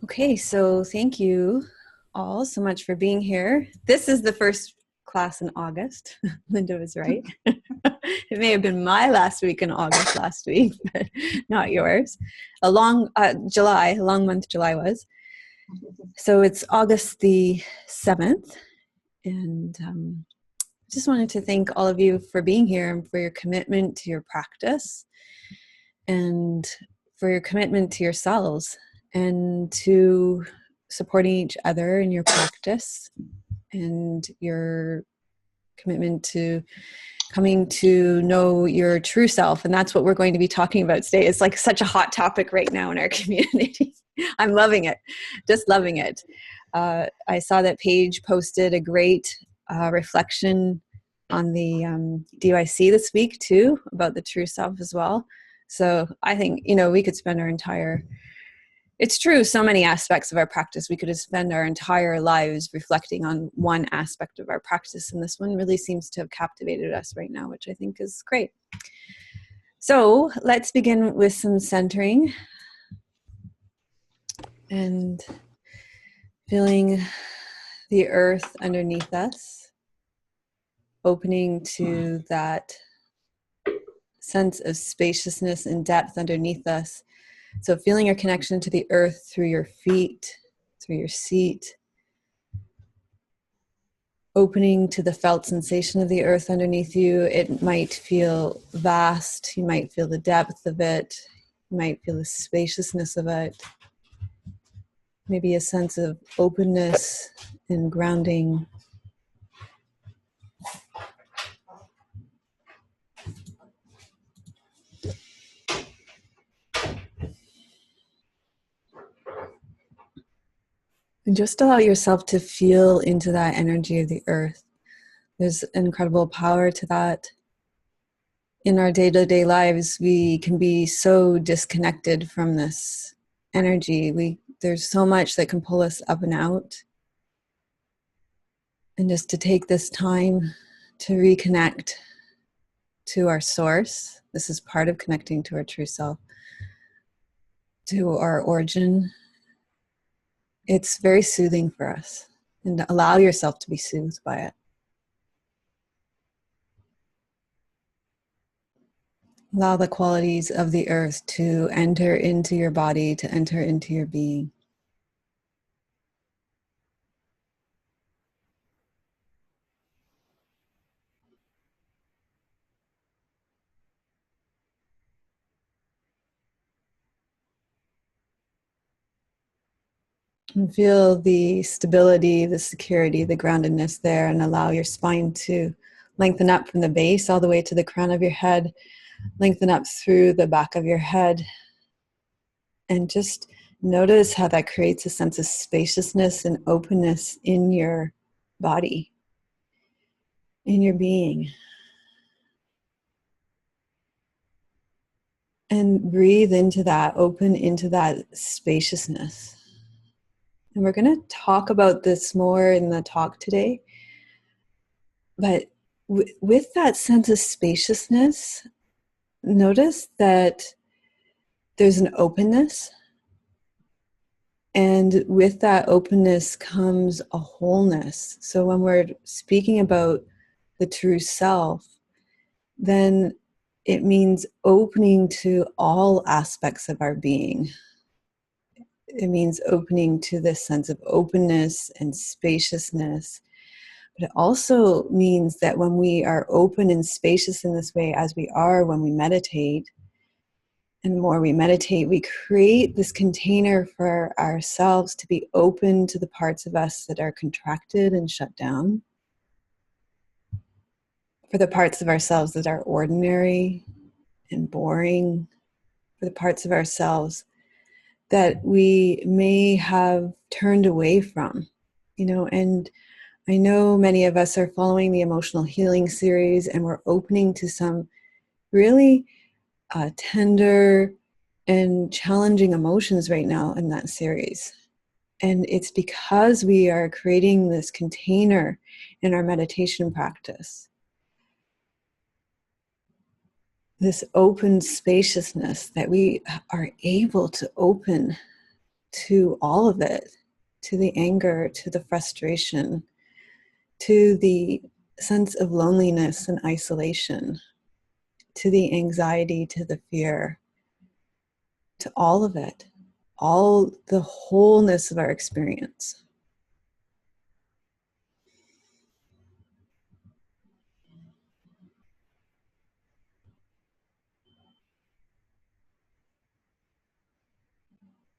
Okay, so thank you all so much for being here. This is the first class in August. Linda was right. It may have been my last week in August last week, but not yours. A long month July was. So it's August the 7th. And just wanted to thank all of you for being here and for your commitment to your practice and for your commitment to yourselves and to supporting each other in your practice and your commitment to coming to know your true self. And that's what we're going to be talking about today. It's like such a hot topic right now in our community. I'm loving it, just loving it. I saw that Paige posted a great reflection on the DYC this week too, about the true self as well. So I think, we could spend our entire, it's true, so many aspects of our practice, we could spend our entire lives reflecting on one aspect of our practice. And this one really seems to have captivated us right now, which I think is great. So let's begin with some centering and feeling the earth underneath us, opening to that sense of spaciousness and depth underneath us. So feeling your connection to the earth through your feet, through your seat, opening to the felt sensation of the earth underneath you. It might feel vast. You might feel the depth of it. You might feel the spaciousness of it. Maybe a sense of openness and grounding. And just allow yourself to feel into that energy of the earth. There's incredible power to that. In our day-to-day lives, we can be so disconnected from this energy. There's so much that can pull us up and out. And just to take this time to reconnect to our source. This is part of connecting to our true self, to our origin. It's very soothing for us, and allow yourself to be soothed by it. Allow the qualities of the earth to enter into your body, to enter into your being. And feel the stability, the security, the groundedness there, and allow your spine to lengthen up from the base all the way to the crown of your head, lengthen up through the back of your head, and just notice how that creates a sense of spaciousness and openness in your body, in your being. And breathe into that, open into that spaciousness. And we're going to talk about this more in the talk today. But with that sense of spaciousness, notice that there's an openness. And with that openness comes a wholeness. So when we're speaking about the true self, then it means opening to all aspects of our being. It means opening to this sense of openness and spaciousness. But it also means that when we are open and spacious in this way, as we are when we meditate, and the more we meditate, we create this container for ourselves to be open to the parts of us that are contracted and shut down, for the parts of ourselves that are ordinary and boring, for the parts of ourselves that we may have turned away from, and I know many of us are following the emotional healing series, and we're opening to some really tender and challenging emotions right now in that series. And it's because we are creating this container in our meditation practice, this open spaciousness, that we are able to open to all of it, to the anger, to the frustration, to the sense of loneliness and isolation, to the anxiety, to the fear, to all of it, all the wholeness of our experience.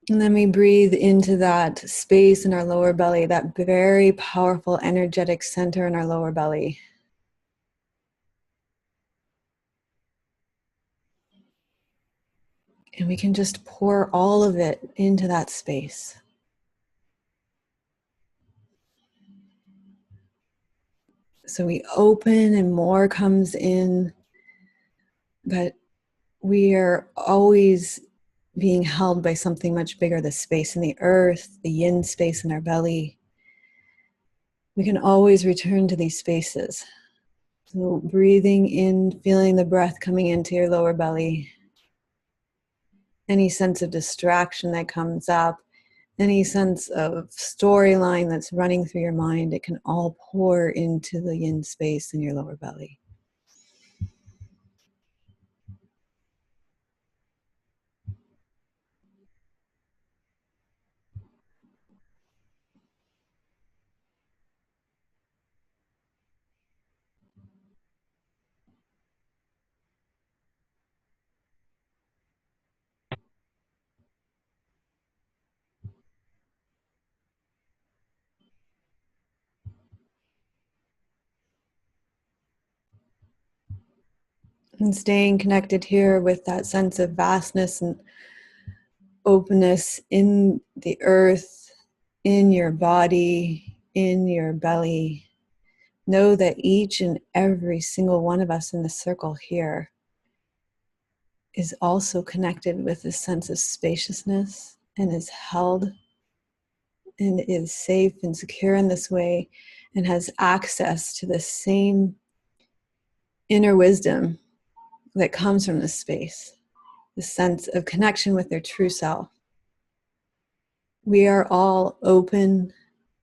And then we breathe into that space in our lower belly, that very powerful energetic center in our lower belly. And we can just pour all of it into that space. So we open and more comes in, but we are always being held by something much bigger, the space in the earth, the yin space in our belly. We can always return to these spaces. So breathing in, feeling the breath coming into your lower belly. Any sense of distraction that comes up, any sense of storyline that's running through your mind, it can all pour into the yin space in your lower belly. And staying connected here with that sense of vastness and openness in the earth, in your body, in your belly. Know that each and every single one of us in the circle here is also connected with this sense of spaciousness and is held and is safe and secure in this way and has access to the same inner wisdom that comes from this space, the sense of connection with their true self. We are all open.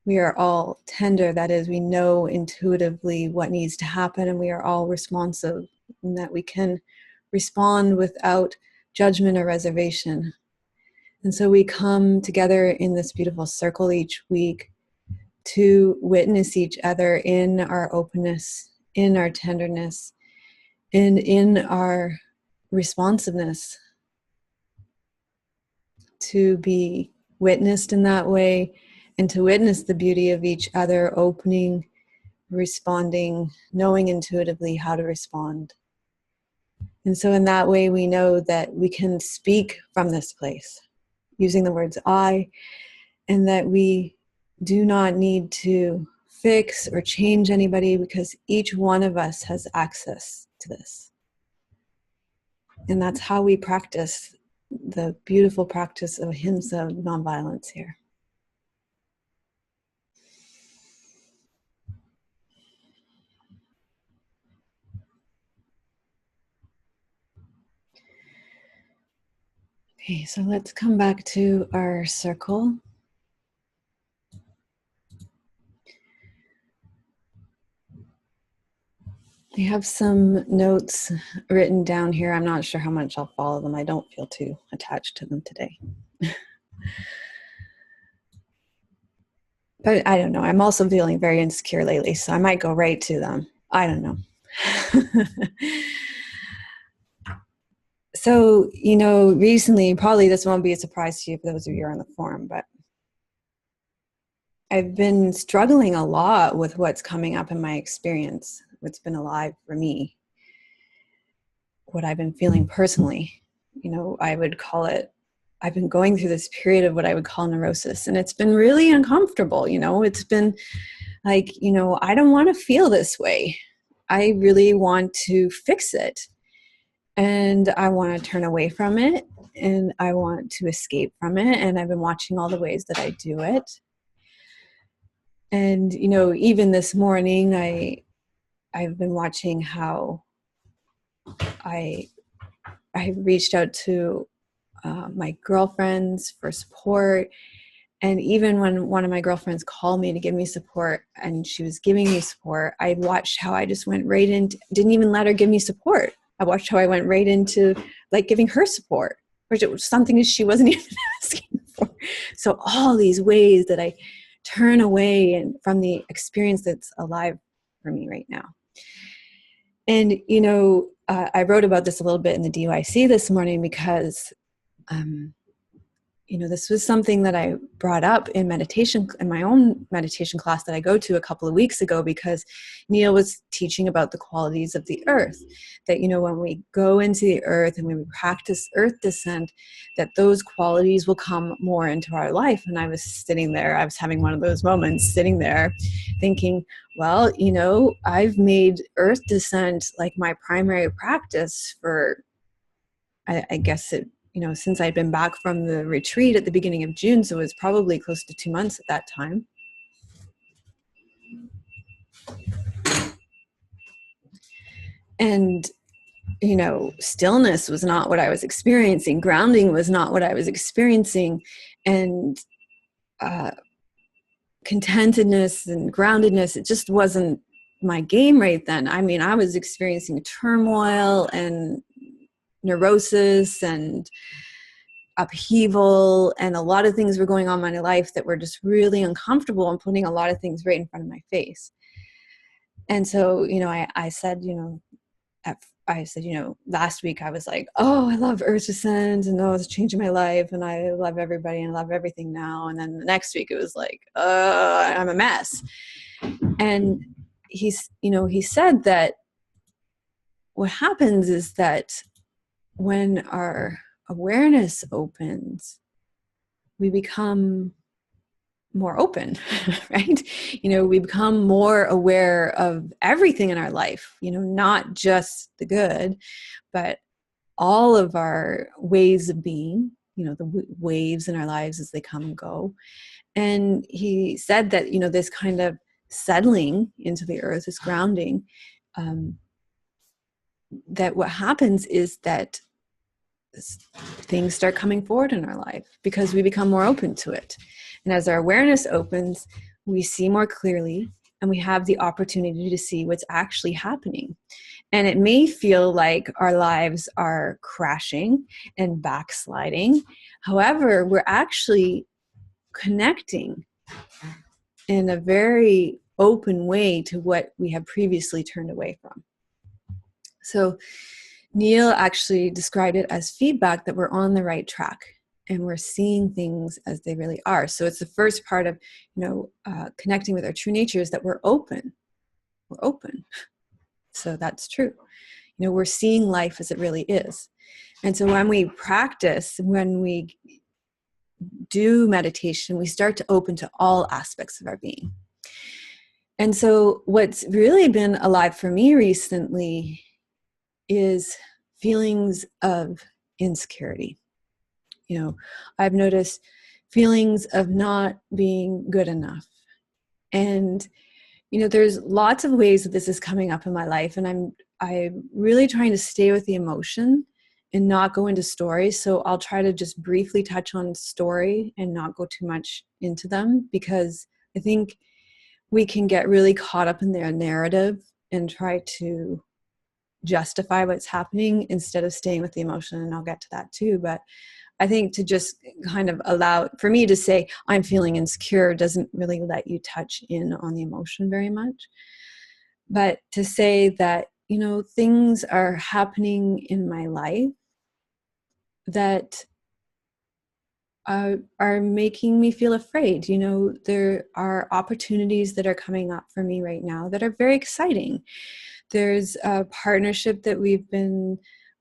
We are all tender. That is, we know intuitively what needs to happen, and we are all responsive, and that we can respond without judgment or reservation. And so we come together in this beautiful circle each week to witness each other in our openness, in our tenderness, and in our responsiveness, to be witnessed in that way and to witness the beauty of each other, opening, responding, knowing intuitively how to respond. And so in that way, we know that we can speak from this place using the words I, and that we do not need to fix or change anybody because each one of us has access to this. And that's how we practice the beautiful practice of ahimsa, nonviolence here. Okay, so let's come back to our circle. I have some notes written down here. I'm not sure how much I'll follow them. I don't feel too attached to them today. But I don't know. I'm also feeling very insecure lately, so I might go right to them. I don't know. So, recently, probably this won't be a surprise to you for those of you who are on the forum, but I've been struggling a lot with what's coming up in my experience, what's been alive for me, what I've been feeling personally. I would call it, I've been going through this period of what I would call neurosis, and it's been really uncomfortable. It's been like, I don't want to feel this way. I really want to fix it. And I want to turn away from it, and I want to escape from it. And I've been watching all the ways that I do it. And, even this morning, I've been watching how I reached out to my girlfriends for support. And even when one of my girlfriends called me to give me support and she was giving me support, I watched how I just went right into, didn't even let her give me support. I watched how I went right into like giving her support, which it was something she wasn't even asking for. So all these ways that I turn away and from the experience that's alive for me right now. And, I wrote about this a little bit in the DYC this morning because this was something that I brought up in meditation, in my own meditation class that I go to a couple of weeks ago, because Neil was teaching about the qualities of the earth, that, when we go into the earth and when we practice earth descent, that those qualities will come more into our life. And I was sitting there, I was having one of those moments sitting there thinking, well, I've made earth descent like my primary practice for, I guess since I'd been back from the retreat at the beginning of June, so it was probably close to 2 months at that time. And, stillness was not what I was experiencing. Grounding was not what I was experiencing. And contentedness and groundedness, it just wasn't my game right then. I mean, I was experiencing turmoil and neurosis and upheaval, and a lot of things were going on in my life that were just really uncomfortable and putting a lot of things right in front of my face. And so, I said, last week I was like, oh, I love Earth Descent, and oh, it's changing my life, and I love everybody and love everything now. And then the next week it was like, I'm a mess. And he said that what happens is that when our awareness opens, we become more open, right? We become more aware of everything in our life, not just the good, but all of our ways of being, the waves in our lives as they come and go. And he said that, this kind of settling into the earth, this grounding, that what happens is that things start coming forward in our life because we become more open to it. And as our awareness opens, we see more clearly and we have the opportunity to see what's actually happening. And it may feel like our lives are crashing and backsliding. However, we're actually connecting in a very open way to what we have previously turned away from. So Neil actually described it as feedback that we're on the right track and we're seeing things as they really are. So it's the first part of, connecting with our true nature, is that we're open. We're open. So that's true. We're seeing life as it really is. And so when we practice, when we do meditation, we start to open to all aspects of our being. And so what's really been alive for me recently is feelings of insecurity. I've noticed feelings of not being good enough. And, there's lots of ways that this is coming up in my life. And I'm really trying to stay with the emotion and not go into stories. So I'll try to just briefly touch on story and not go too much into them, because I think we can get really caught up in their narrative and try to justify what's happening instead of staying with the emotion. And I'll get to that too. But I think to just kind of allow, for me to say, I'm feeling insecure, doesn't really let you touch in on the emotion very much. But to say that, things are happening in my life that are making me feel afraid. There are opportunities that are coming up for me right now that are very exciting. There's a partnership that we've been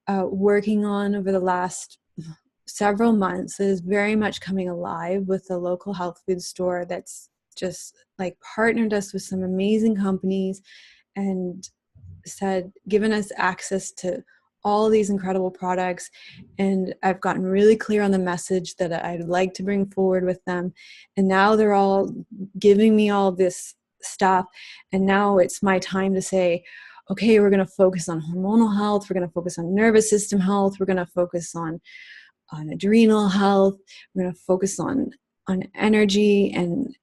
working on over the last several months that is very much coming alive with a local health food store that's just like partnered us with some amazing companies and given us access to all these incredible products. And I've gotten really clear on the message that I'd like to bring forward with them. And now they're all giving me all this stuff. And now it's my time to say, okay, we're going to focus on hormonal health. We're going to focus on nervous system health. We're going to focus on on adrenal health. We're going to focus on energy, and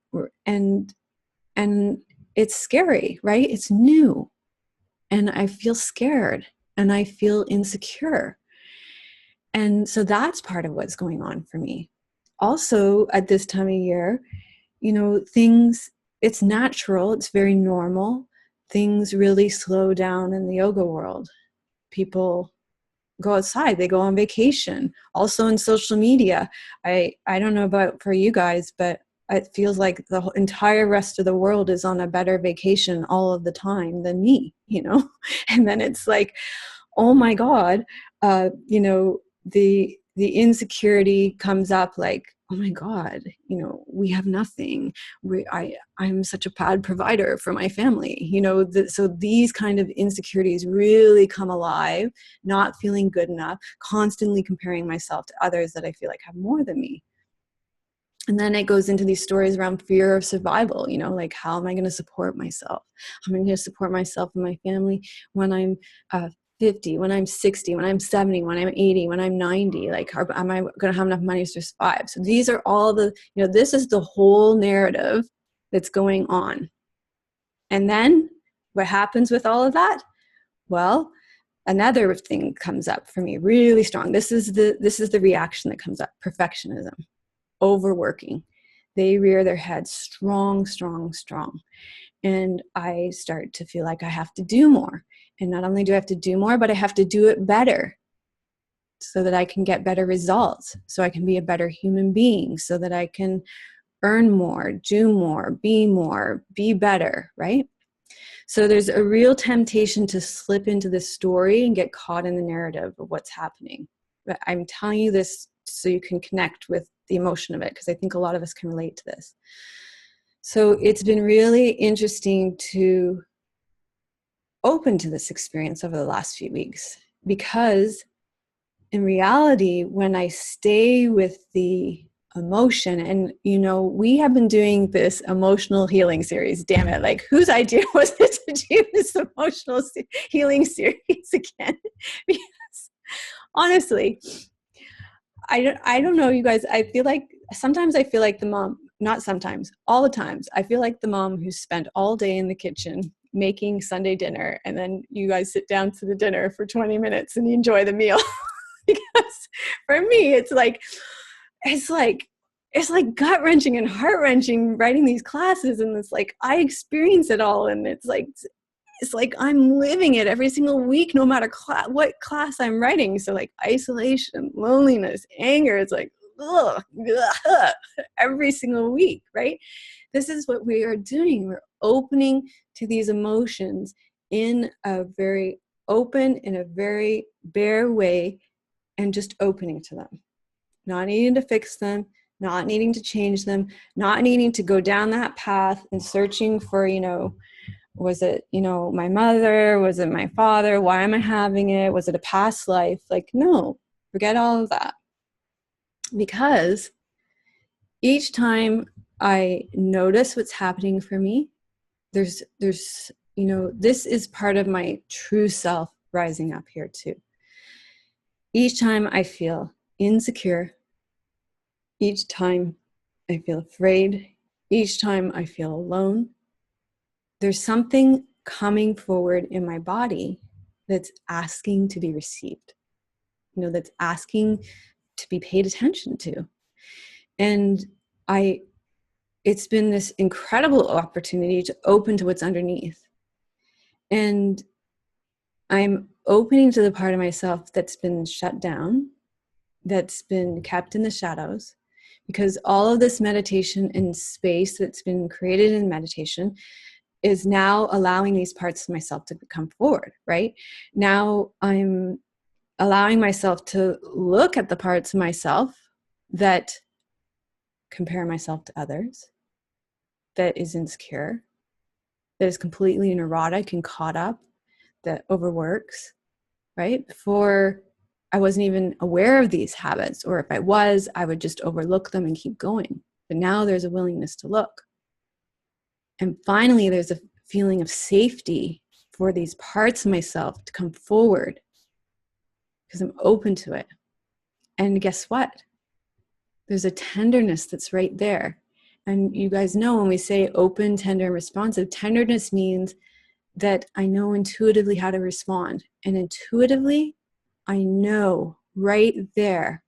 it's scary, right? It's new. And I feel scared and I feel insecure. And so that's part of what's going on for me. Also, at this time of year, it's natural, it's very normal. Things really slow down in the yoga world. People go outside, they go on vacation. Also in social media, I don't know about for you guys, but it feels like the entire rest of the world is on a better vacation all of the time than me, And then it's like, oh my God, the insecurity comes up like, oh my God, we have nothing. I'm such a bad provider for my family, so these kind of insecurities really come alive, not feeling good enough, constantly comparing myself to others that I feel like have more than me. And then it goes into these stories around fear of survival, like how am I going to support myself? How am I going to support myself and my family when I'm 50, when I'm 60, when I'm 70, when I'm 80, when I'm 90? Like, am I going to have enough money to survive? So these are all this is the whole narrative that's going on. And then what happens with all of that? Well, another thing comes up for me really strong. This is the reaction that comes up: perfectionism. Overworking. They rear their heads strong. And I start to feel like I have to do more. And not only do I have to do more, but I have to do it better so that I can get better results, so I can be a better human being, so that I can earn more, do more, be better, right? So there's a real temptation to slip into this story and get caught in the narrative of what's happening. But I'm telling you this so you can connect with the emotion of it, because I think a lot of us can relate to this. So it's been really interesting to open to this experience over the last few weeks, because in reality, when I stay with the emotion, and we have been doing this emotional healing series, damn it, like whose idea was it to do this emotional healing series again? Because honestly, I don't know, you guys. I feel like sometimes I feel like the mom, not sometimes, all the times, I feel like the mom who spent all day in the kitchen making Sunday dinner, and then you guys sit down to the dinner for 20 minutes and you enjoy the meal. Because for me, it's like gut-wrenching and heart-wrenching writing these classes, and it's like I experience it all, and it's like I'm living it every single week, no matter what class I'm writing. So like isolation, loneliness, anger, it's like ugh, every single week, right? This is what we are doing. We're opening to these emotions in a very open, in a very bare way, and just opening to them, not needing to fix them, not needing to change them, not needing to go down that path and searching for, was it, my mother? Was it my father? Why am I having it? Was it a past life? Like, no, forget all of that. Because each time I notice what's happening for me, there's this is part of my true self rising up here too. Each time I feel insecure, each time I feel afraid, each time I feel alone, there's something coming forward in my body that's asking to be received, that's asking to be paid attention to. And it's been this incredible opportunity to open to what's underneath. And I'm opening to the part of myself that's been shut down, that's been kept in the shadows, because all of this meditation and space that's been created in meditation is now allowing these parts of myself to come forward, right? Now I'm allowing myself to look at the parts of myself that compare myself to others, that is insecure, that is completely neurotic and caught up, that overworks, right? Before, I wasn't even aware of these habits, or if I was, I would just overlook them and keep going. But now there's a willingness to look. And finally, there's a feeling of safety for these parts of myself to come forward because I'm open to it. And guess what? There's a tenderness that's right there. And you guys know when we say open, tender, and responsive, tenderness means that I know intuitively how to respond. And intuitively, I know right there,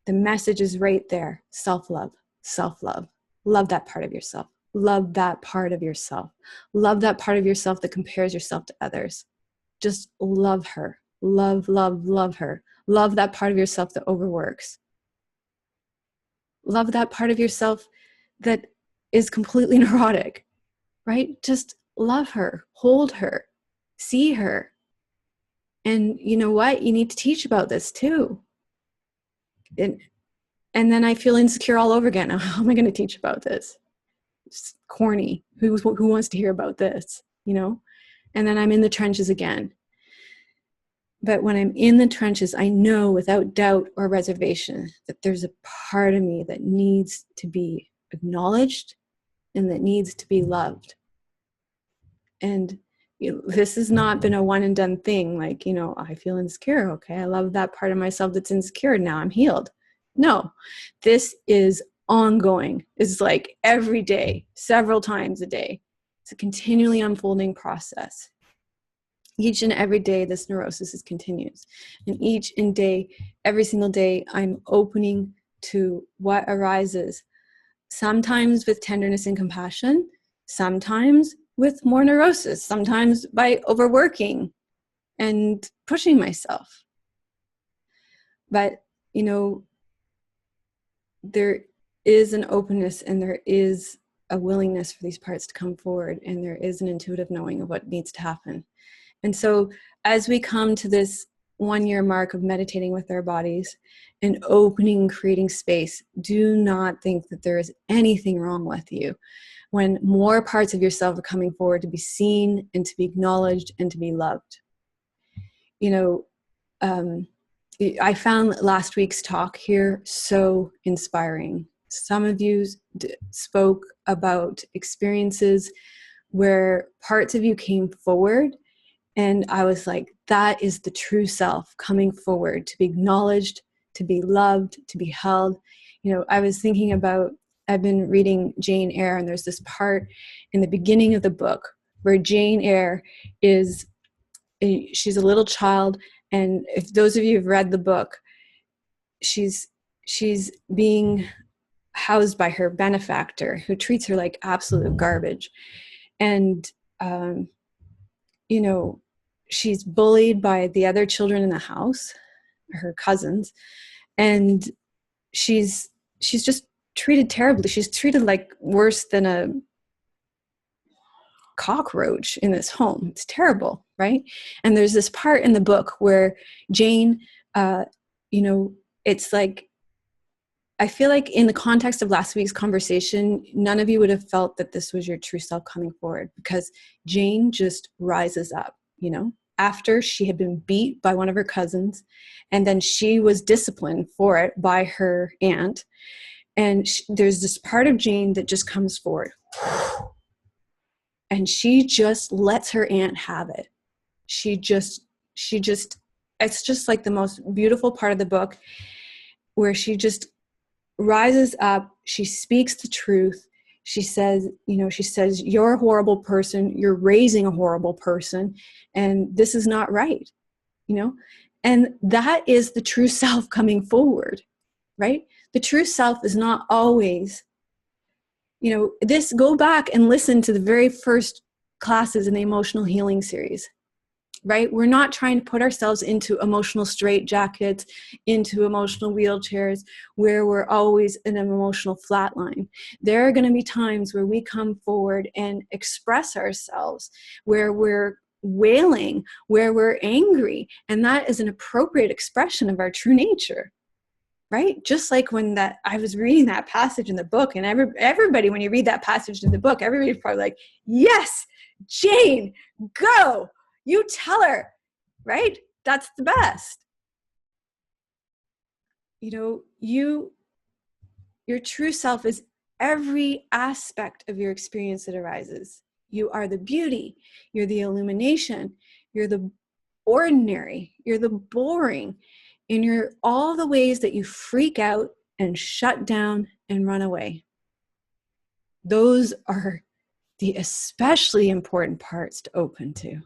the message is right there. Self-love, self-love. Love that part of yourself. Love that part of yourself. Love that part of yourself that compares yourself to others. Just love her. Love, love, love her. Love that part of yourself that overworks. Love that part of yourself that is completely neurotic, right? Just love her, hold her, see her. And you know what? You need to teach about this too. And then I feel insecure all over again. How am I going to teach about this? It's corny. Who wants to hear about this? You know? And then I'm in the trenches again. But when I'm in the trenches, I know without doubt or reservation that there's a part of me that needs to be acknowledged and that needs to be loved. And this has not been a one and done thing. Like, I feel insecure. Okay, I love that part of myself that's insecure. Now I'm healed. No, this is ongoing. It's like every day, several times a day. It's a continually unfolding process. Each and every day, this neurosis continues. And each and every single day, I'm opening to what arises. Sometimes with tenderness and compassion, sometimes with more neurosis, sometimes by overworking and pushing myself. But, there is an openness and there is a willingness for these parts to come forward, and there is an intuitive knowing of what needs to happen. And so as we come to this 1 year mark of meditating with our bodies and opening, creating space, do not think that there is anything wrong with you. When more parts of yourself are coming forward to be seen and to be acknowledged and to be loved. I found last week's talk here so inspiring. Some of you spoke about experiences where parts of you came forward, and I was like, that is the true self coming forward to be acknowledged, to be loved, to be held. I was thinking about, I've been reading Jane Eyre, and there's this part in the beginning of the book where Jane Eyre she's a little child, and if those of you have read the book, she's being housed by her benefactor who treats her like absolute garbage. And, she's bullied by the other children in the house, her cousins, and she's just treated terribly. She's treated like worse than a cockroach in this home. It's terrible, right? And there's this part in the book where Jane, it's like, I feel like in the context of last week's conversation, none of you would have felt that this was your true self coming forward, because Jane just rises up, after she had been beat by one of her cousins, and then she was disciplined for it by her aunt. And there's this part of Jane that just comes forward. And she just lets her aunt have it. She just, it's just like the most beautiful part of the book, where she just rises up. She speaks the truth. She says, you're a horrible person. You're raising a horrible person. And this is not right, And that is the true self coming forward, right? The true self is not always, go back and listen to the very first classes in the emotional healing series, right? We're not trying to put ourselves into emotional straitjackets, into emotional wheelchairs where we're always in an emotional flatline. There are going to be times where we come forward and express ourselves, where we're wailing, where we're angry, and that is an appropriate expression of our true nature. Right? Just like when I was reading that passage in the book, and everybody, when you read that passage in the book, everybody's probably like, yes, Jane, go, you tell her, right? That's the best. Your true self is every aspect of your experience that arises. You are the beauty, you're the illumination, you're the ordinary, you're the boring, in your all the ways that you freak out and shut down and run away. Those are the especially important parts to open to,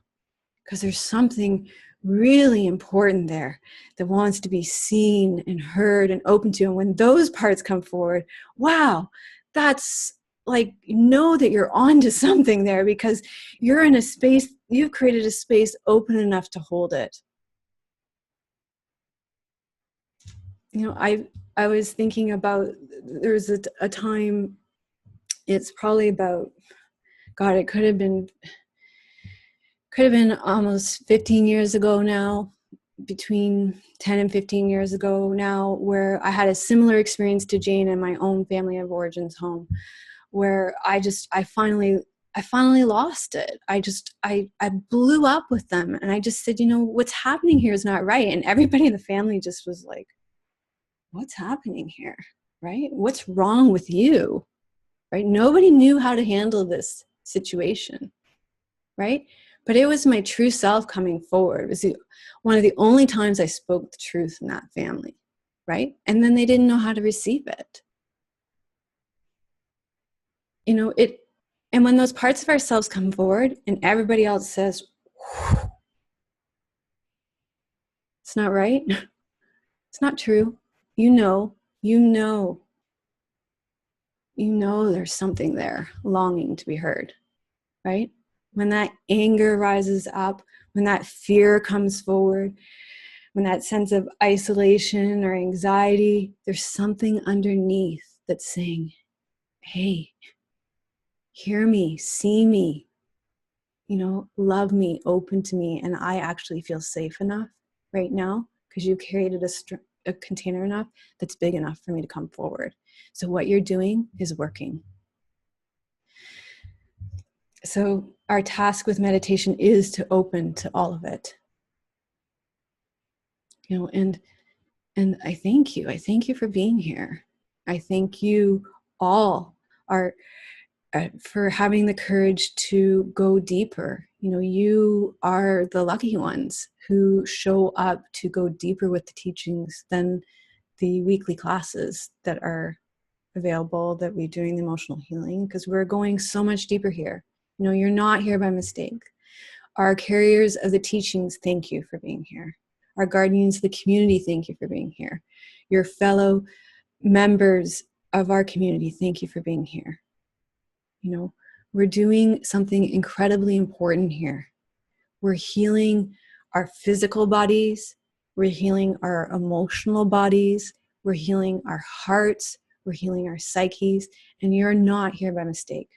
because there's something really important there that wants to be seen and heard and open to. And when those parts come forward, wow, that's like, know that you're onto something there, because you're in a space, you've created a space open enough to hold it. You know, I was thinking about, there's a time, it's probably about, God, it could have been almost 15 years ago now, between 10 and 15 years ago now, where I had a similar experience to Jane in my own family of origins home, where I finally lost it. I blew up with them, and I just said, you know, what's happening here is not right. And everybody in the family just was like, what's happening here, right? What's wrong with you, right? Nobody knew how to handle this situation, right? But it was my true self coming forward. It was one of the only times I spoke the truth in that family, right? And then they didn't know how to receive it. You know, and when those parts of ourselves come forward and everybody else says, it's not right, it's not true, you know there's something there longing to be heard, right? When that anger rises up, when that fear comes forward, when that sense of isolation or anxiety, there's something underneath that's saying, hey, hear me, see me, you know, love me, open to me, and I actually feel safe enough right now because you created a container enough that's big enough for me to come forward. So what you're doing is working. So our task with meditation is to open to all of it. You know, and I thank you. I thank you for being here. I thank you all for having the courage to go deeper. You know, you are the lucky ones who show up to go deeper with the teachings than the weekly classes that are available that we're doing the emotional healing, because we're going so much deeper here. You know, you're not here by mistake. Our carriers of the teachings, thank you for being here. Our guardians of the community, thank you for being here. Your fellow members of our community, thank you for being here. You know, we're doing something incredibly important here. We're healing our physical bodies. We're healing our emotional bodies. We're healing our hearts. We're healing our psyches. And you're not here by mistake.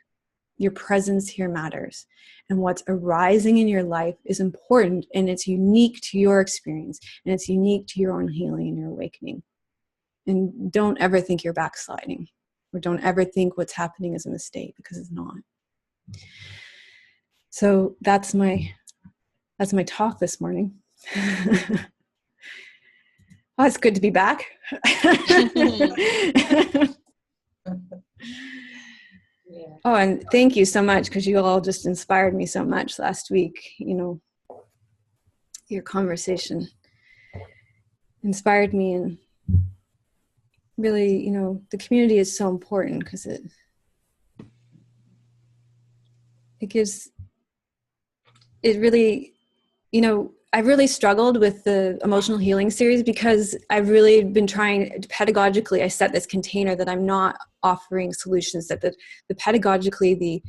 Your presence here matters. And what's arising in your life is important, and it's unique to your experience, and it's unique to your own healing and your awakening. And don't ever think you're backsliding, or don't ever think what's happening is a mistake, because it's not. So that's my talk this morning. Oh, it's good to be back. Yeah. Oh, and thank you so much, because you all just inspired me so much last week. You know, your conversation inspired me, and really, you know, the community is so important because it really, you know, I've really struggled with the emotional healing series because I've really been trying pedagogically. I set this container that I'm not offering solutions, that the pedagogically,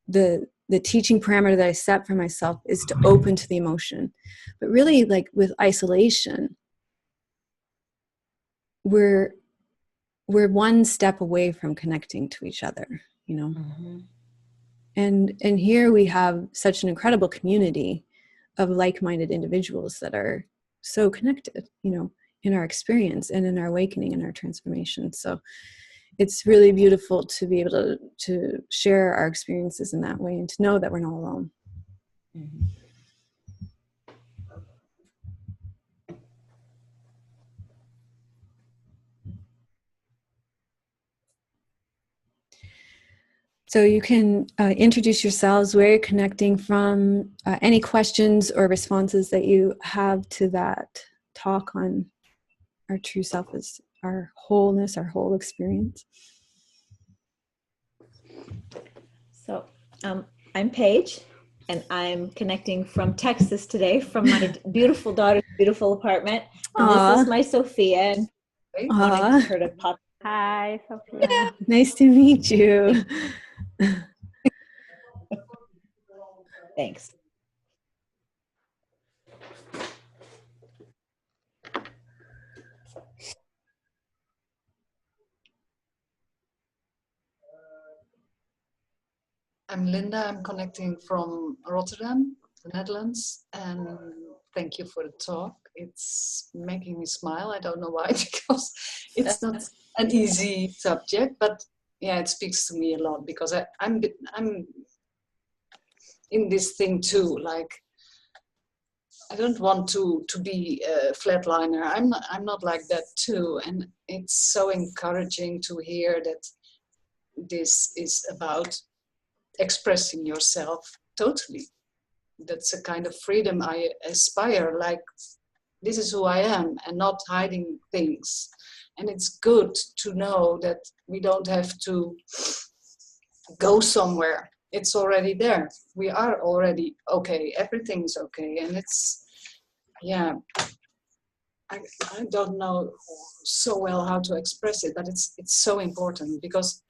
the teaching parameter that I set for myself is to open to the emotion. But really, like with isolation, we're one step away from connecting to each other, you know. Mm-hmm. And here we have such an incredible community of like-minded individuals that are so connected, you know, in our experience and in our awakening and our transformation. So it's really beautiful to be able to share our experiences in that way, and to know that we're not alone. Mm-hmm. So you can introduce yourselves, where you're connecting from, any questions or responses that you have to that talk on our true self as our wholeness, our whole experience. So I'm Paige, and I'm connecting from Texas today, from my beautiful daughter's beautiful apartment. And this is my Sophia, and I wanted her to pop. Hi, Sophia. Yeah, nice to meet you. Thanks. I'm Linda. I'm connecting from Rotterdam, the Netherlands, and thank you for the talk. It's making me smile. I don't know why, because it's not an easy subject, but yeah, it speaks to me a lot because I'm in this thing too. Like, I don't want to be a flatliner. I'm not like that too, and it's so encouraging to hear that this is about expressing yourself totally. That's a kind of freedom I aspire, like this is who I am and not hiding things. And it's good to know that we don't have to go somewhere. It's already there. We are already okay. Everything's okay. And it's, yeah, I don't know so well how to express it, but it's so important because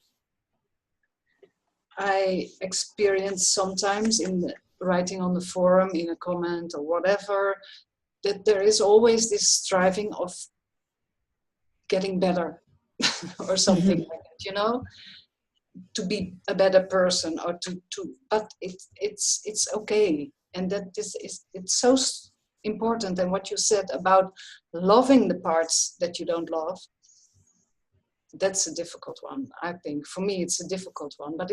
I experience sometimes in the writing on the forum, in a comment or whatever, that there is always this striving of getting better or something like that, you know, to be a better person or to but it's okay. And that this is, it's so important. And what you said about loving the parts that you don't love, that's a difficult one. I think for me it's a difficult one, but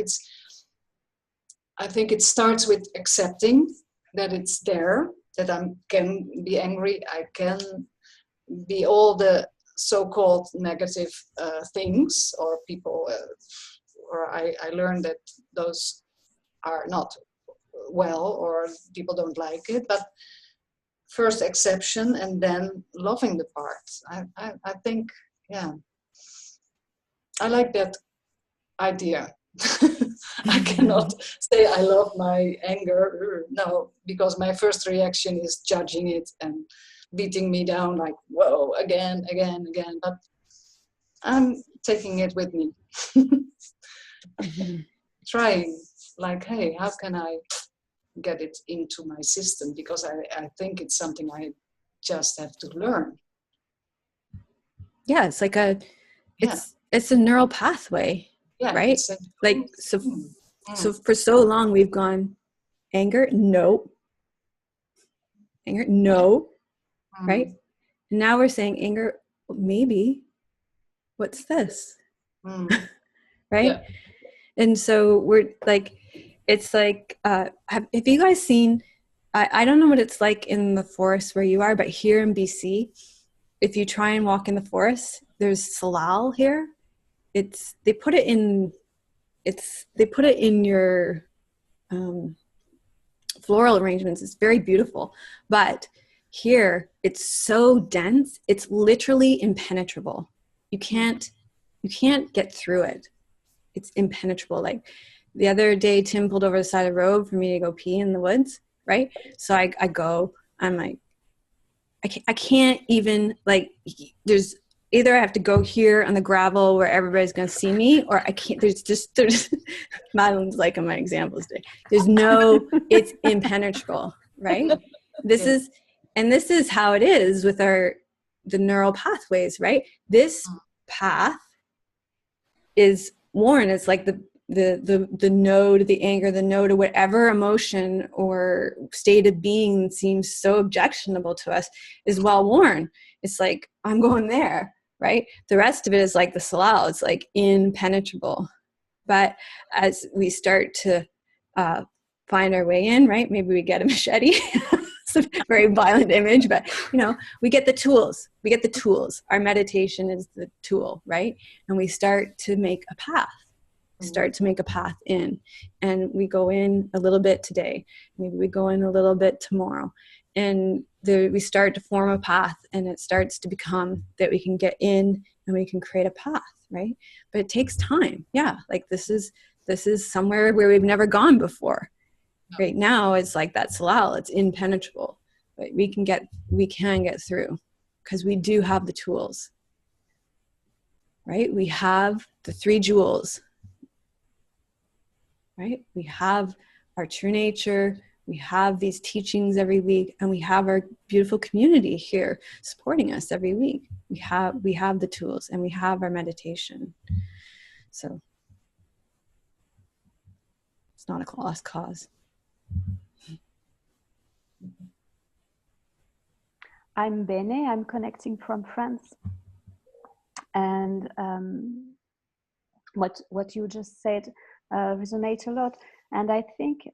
I think it starts with accepting that it's there, that I can be angry, I can be all the so-called negative things or people, or I learned that those are not well or people don't like it, but first exception and then loving the parts. I think, yeah, I like that idea. I cannot say I love my anger, no, because my first reaction is judging it and beating me down like, whoa, again. But I'm taking it with me. Trying, like, hey, how can I get it into my system? Because I think it's something I just have to learn. Yeah, it's like it's a neural pathway. Yeah, right? Like, so for so long we've gone anger, no. Anger, no. Right? And now we're saying anger, maybe. What's this? Right? Yeah. And so we're like, it's like, have you guys seen, I don't know what it's like in the forest where you are, but here in BC, if you try and walk in the forest, there's salal here. They put it in your floral arrangements. It's very beautiful, but here it's so dense, it's literally impenetrable. You can't get through it. It's impenetrable. Like the other day, Tim pulled over the side of the road for me to go pee in the woods, right? So I go, I'm like, I can't even, like, there's either I have to go here on the gravel where everybody's going to see me, or I can't, there's Madeline's like in my examples today. There's no, it's impenetrable, right? This is how it is with the neural pathways, right? This path is worn. It's like the no to the anger, the no to whatever emotion or state of being seems so objectionable to us is well worn. It's like, I'm going there, right? The rest of it is like the salal. It's like impenetrable. But as we start to find our way in, right? Maybe we get a machete. It's a very violent image, but we get the tools. Our meditation is the tool, right? And we start to make a path. In, and we go in a little bit today. Maybe we go in a little bit tomorrow. we start to form a path, and it starts to become that we can get in and we can create a path, right? But it takes time. Yeah, like this is somewhere where we've never gone before. Right now it's like that salal, it's impenetrable, but we can get through because we do have the tools, right? We have the 3 jewels, right? We have our true nature, we have these teachings every week, and we have our beautiful community here supporting us every week. We have the tools, and we have our meditation. So it's not a lost cause. I'm Bene, I'm connecting from France. And what you just said resonates a lot. And I think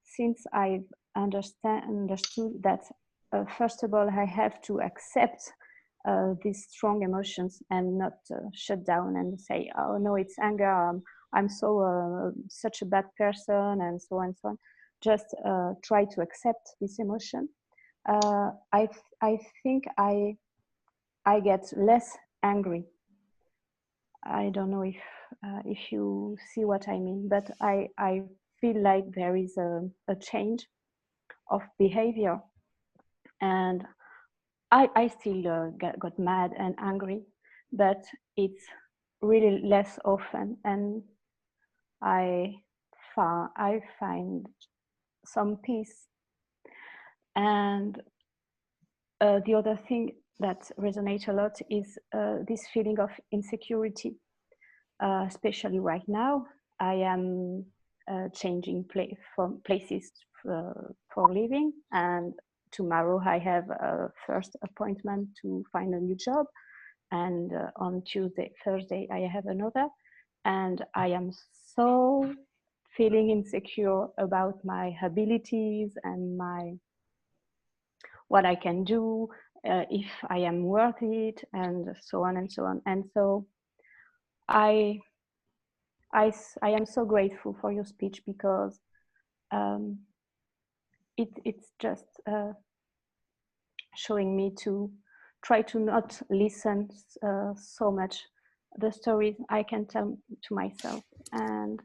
since I've understood that, first of all, I have to accept these strong emotions and not shut down and say, oh no, it's anger, I'm so such a bad person, and so on and so on. Just try to accept this emotion. I think I get less angry. I don't know if you see what I mean, but I feel like there is a change of behavior, and I still got mad and angry, but it's really less often, and I find some peace. And the other thing that resonates a lot is this feeling of insecurity, especially right now. I am changing places for living, and tomorrow I have a first appointment to find a new job, and on Thursday I have another, and I am so feeling insecure about my abilities and what I can do, if I am worth it, and so on and so on. And so I am so grateful for your speech, because it's just showing me to try to not listen so much the stories I can tell to myself, and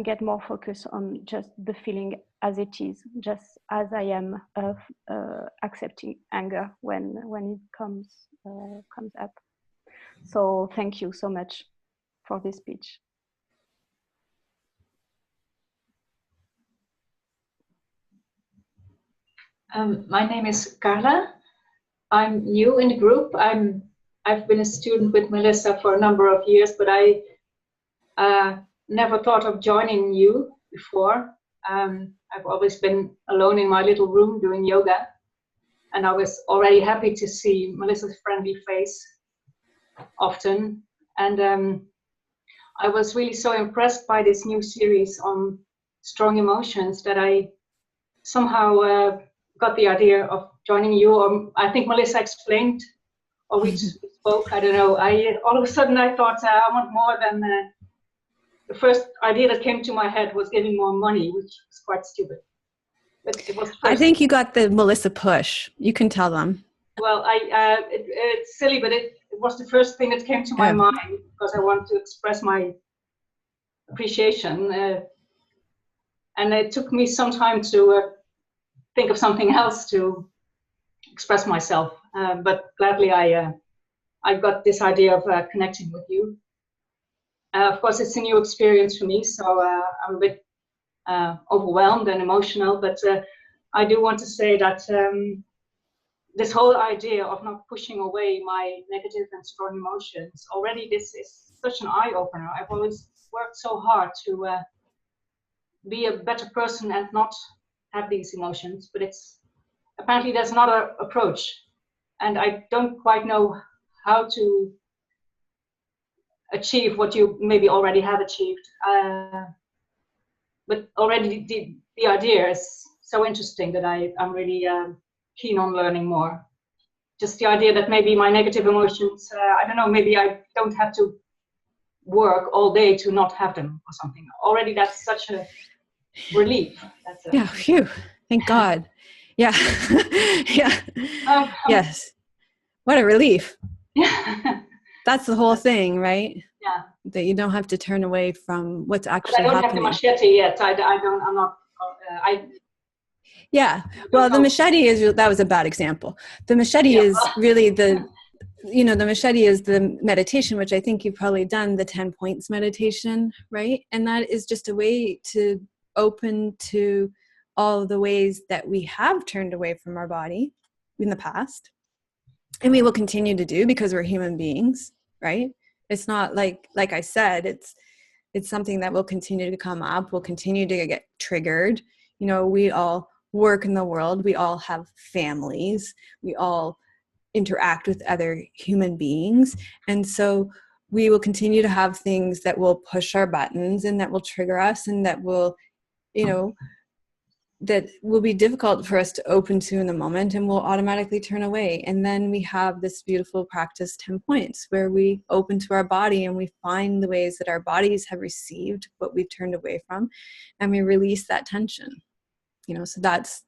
get more focus on just the feeling as it is, just as I am accepting anger when it comes up. So thank you so much for this speech. My name is Carla. I'm new in the group. I've been a student with Melissa for a number of years, but I never thought of joining you before. I've always been alone in my little room doing yoga, and I was already happy to see Melissa's friendly face often. And I was really so impressed by this new series on strong emotions that I somehow got the idea of joining you. Or I think Melissa explained, or we spoke, I don't know. All of a sudden I thought I want more than the first idea that came to my head was giving more money, which was quite stupid. But it was I think you got the Melissa push. You can tell them. Well, it's silly, but it was the first thing that came to my mind, because I want to express my appreciation. And it took me some time to think of something else to express myself. But gladly I got this idea of connecting with you. Of course, it's a new experience for me, so I'm a bit overwhelmed and emotional, but I do want to say that this whole idea of not pushing away my negative and strong emotions, already this is such an eye-opener. I've always worked so hard to be a better person and not have these emotions, but apparently there's another approach, and I don't quite know how to achieve what you maybe already have achieved, but already the idea is so interesting that I'm really keen on learning more. Just the idea that maybe my negative emotions, I don't know, maybe I don't have to work all day to not have them or something. Already that's such a relief. Yeah, phew, thank God. Yeah. Yeah. Um, Yes. What a relief. yeah. That's the whole thing, right? Yeah. That you don't have to turn away from what's But I actually don't have the happening. machete yet. I don't. I'm not. Yeah. Well, the know. machete is, that was a bad example. The machete Yeah. is really the, you know, the machete is the meditation, which I think you've probably done, the 10 points meditation, right? And that is just a way to open to all the ways that we have turned away from our body in the past. And we will continue to do, because we're human beings, right? It's not like I said, it's something that will continue to come up, will continue to get triggered. You know, we all work in the world, we all have families, we all interact with other human beings. And so we will continue to have things that will push our buttons and that will trigger us and that will, you know, that will be difficult for us to open to in the moment, and we'll automatically turn away. And then we have this beautiful practice, 10 points, where we open to our body and we find the ways that our bodies have received what we've turned away from, and we release that tension. You know, so that's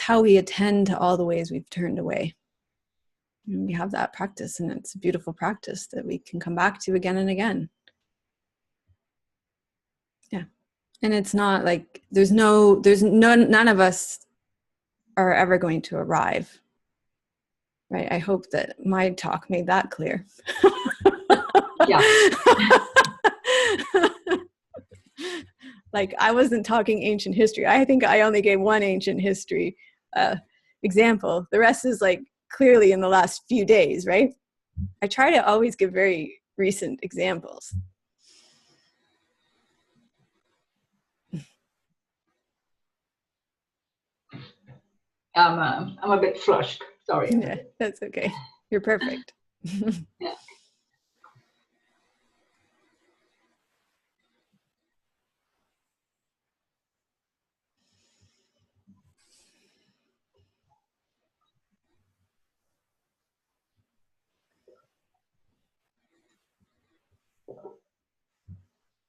how we attend to all the ways we've turned away. And we have that practice, and it's a beautiful practice that we can come back to again and again. Yeah. And it's not like none of us are ever going to arrive, right? I hope that my talk made that clear. Yeah. Like, I wasn't talking ancient history. I think I only gave one ancient history example. The rest is like clearly in the last few days, right? I try to always give very recent examples. I'm a bit flushed. Sorry. Yeah, that's okay. You're perfect. Yeah.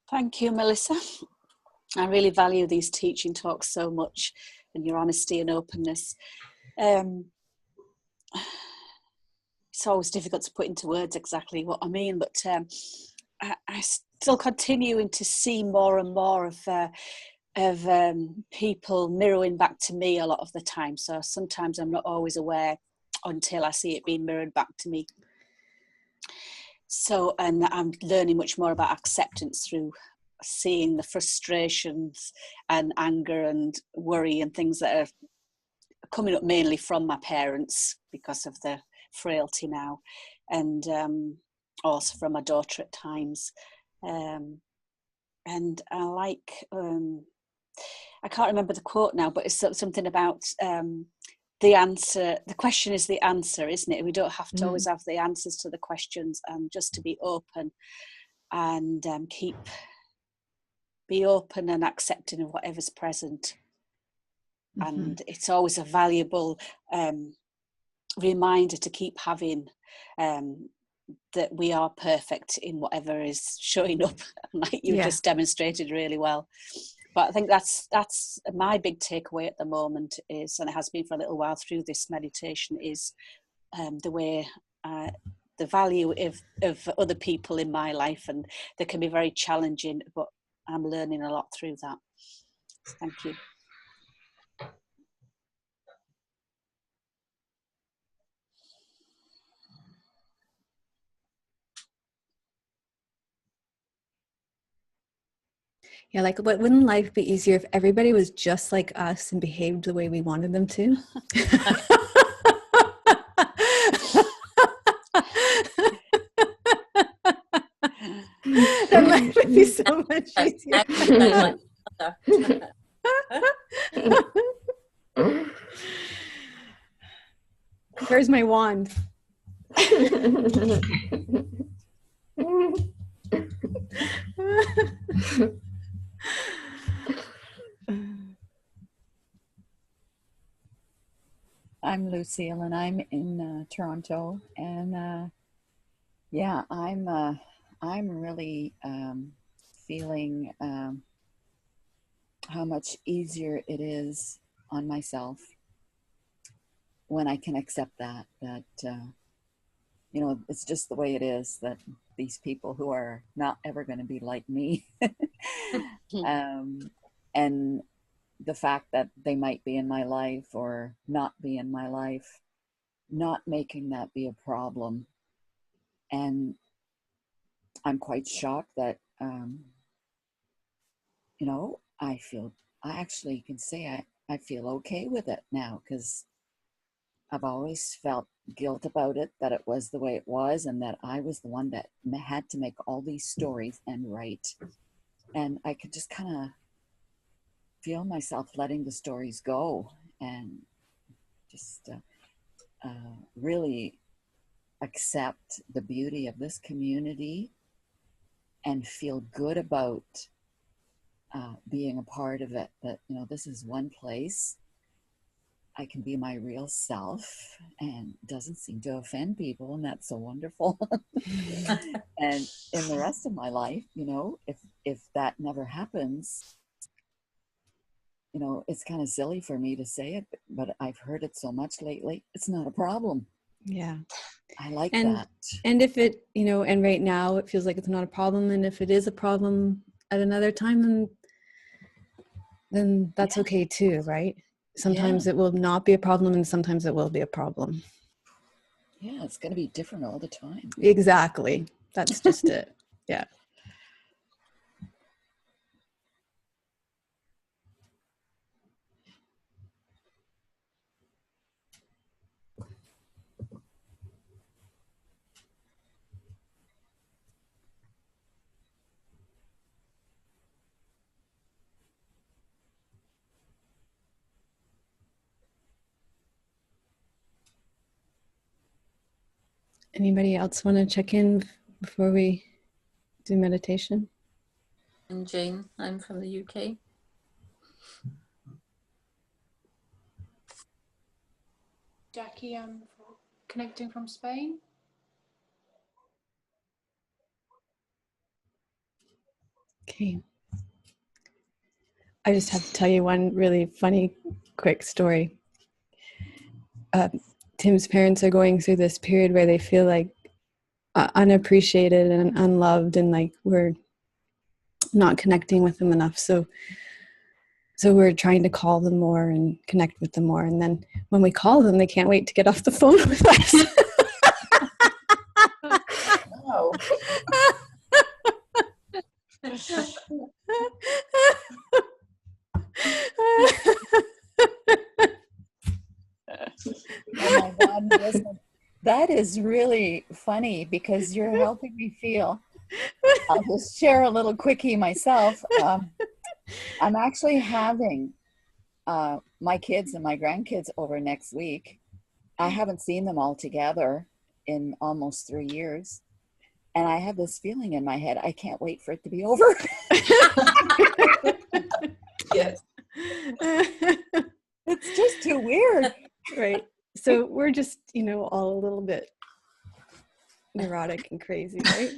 Thank you, Melissa. I really value these teaching talks so much, and your honesty and openness. It's always difficult to put into words exactly what I mean, but I still continuing to see more and more of people mirroring back to me a lot of the time. So sometimes I'm not always aware until I see it being mirrored back to me. So, and I'm learning much more about acceptance through seeing the frustrations and anger and worry and things that are coming up mainly from my parents because of the frailty now, and also from my daughter at times. And I like, I can't remember the quote now, but it's something about the answer. The question is the answer, isn't it? We don't have to always have the answers to the questions, and just to be open and be open and accepting of whatever's present. And it's always a valuable reminder to keep having, that we are perfect in whatever is showing up, like you just demonstrated really well. But I think that's my big takeaway at the moment is, and it has been for a little while through this meditation, is the way the value of other people in my life, and they can be very challenging, but I'm learning a lot through that. Thank you. Yeah, like, wouldn't life be easier if everybody was just like us and behaved the way we wanted them to? Then life would be so much easier. Where's my wand? I'm Lucille, and I'm in Toronto, and yeah, I'm really feeling how much easier it is on myself when I can accept that you know, it's just the way it is, that these people who are not ever going to be like me, and the fact that they might be in my life or not be in my life, not making that be a problem. And I'm quite shocked that, you know, I actually can say I feel okay with it now, because I've always felt guilt about it, that it was the way it was, and that I was the one that had to make all these stories and write. And I could just kind of feel myself letting the stories go and just really accept the beauty of this community and feel good about being a part of it, that, you know, this is one place I can be my real self and doesn't seem to offend people, and that's so wonderful. And in the rest of my life, you know, if that never happens, you know, it's kind of silly for me to say it, but I've heard it so much lately, it's not a problem. Yeah. I like And that. and if it, you know, and right now it feels like it's not a problem, and if it is a problem at another time, then that's okay too, right? Sometimes it will not be a problem, and sometimes it will be a problem. Yeah, it's going to be different all the time. Exactly. That's just it. Yeah. Anybody else want to check in before we do meditation? I'm Jane. I'm from the UK. Jackie, I'm connecting from Spain. Okay. I just have to tell you one really funny, quick story. Tim's parents are going through this period where they feel like unappreciated and unloved, and like we're not connecting with them enough. So we're trying to call them more and connect with them more. And then when we call them, they can't wait to get off the phone with us. Oh. Oh my God, listen, that is really funny, because you're helping me feel. I'll just share a little quickie myself. I'm actually having my kids and my grandkids over next week. I haven't seen them all together in almost 3 years. And I have this feeling in my head, I can't wait for it to be over. Yes. It's just too weird. Right. So we're just, you know, all a little bit neurotic and crazy, right?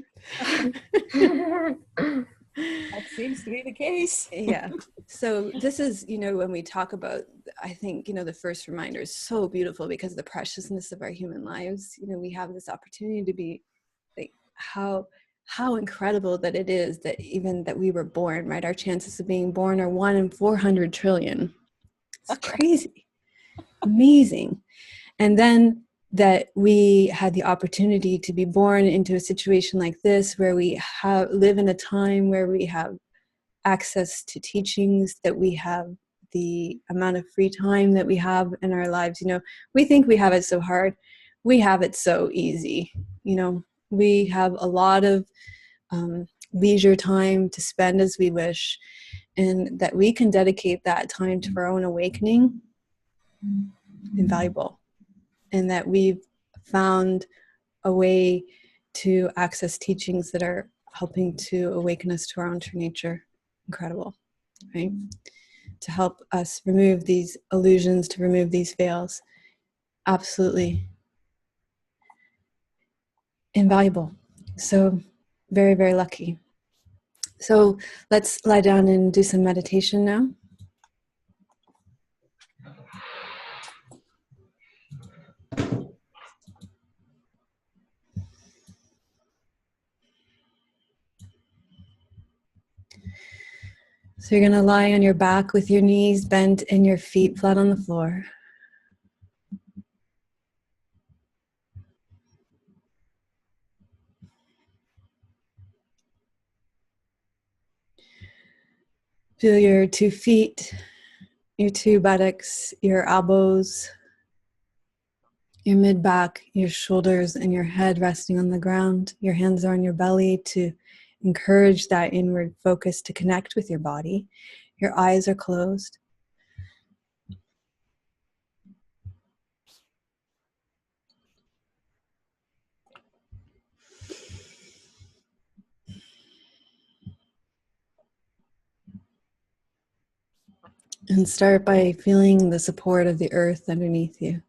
That seems to be the case. Yeah. So this is, you know, when we talk about, I think, you know, the first reminder is so beautiful because of the preciousness of our human lives. You know, we have this opportunity to be like, how incredible that it is that even that we were born, right? Our chances of being born are 1 in 400 trillion. It's crazy. Amazing. And then that we had the opportunity to be born into a situation like this, where we live in a time where we have access to teachings, that we have the amount of free time that we have in our lives. You know, we think we have it so hard. We have it so easy. You know, we have a lot of leisure time to spend as we wish, and that we can dedicate that time to our own awakening. Invaluable. And that we've found a way to access teachings that are helping to awaken us to our own true nature. Incredible, right? To help us remove these illusions, to remove these veils. Absolutely invaluable. So very, very lucky. So let's lie down and do some meditation now. So you're going to lie on your back with your knees bent and your feet flat on the floor. Feel your 2 feet, your 2 buttocks, your elbows, your mid-back, your shoulders, and your head resting on the ground. Your hands are on your belly to encourage that inward focus to connect with your body. Your eyes are closed. And start by feeling the support of the earth underneath you.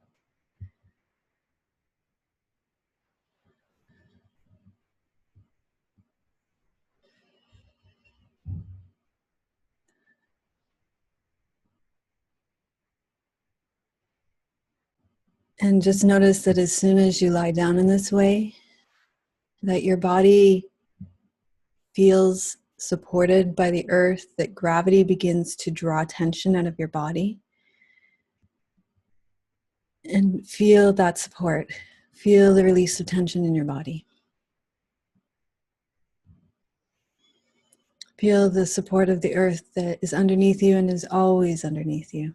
And just notice that as soon as you lie down in this way, that your body feels supported by the earth, that gravity begins to draw tension out of your body. And feel that support. Feel the release of tension in your body. Feel the support of the earth that is underneath you and is always underneath you.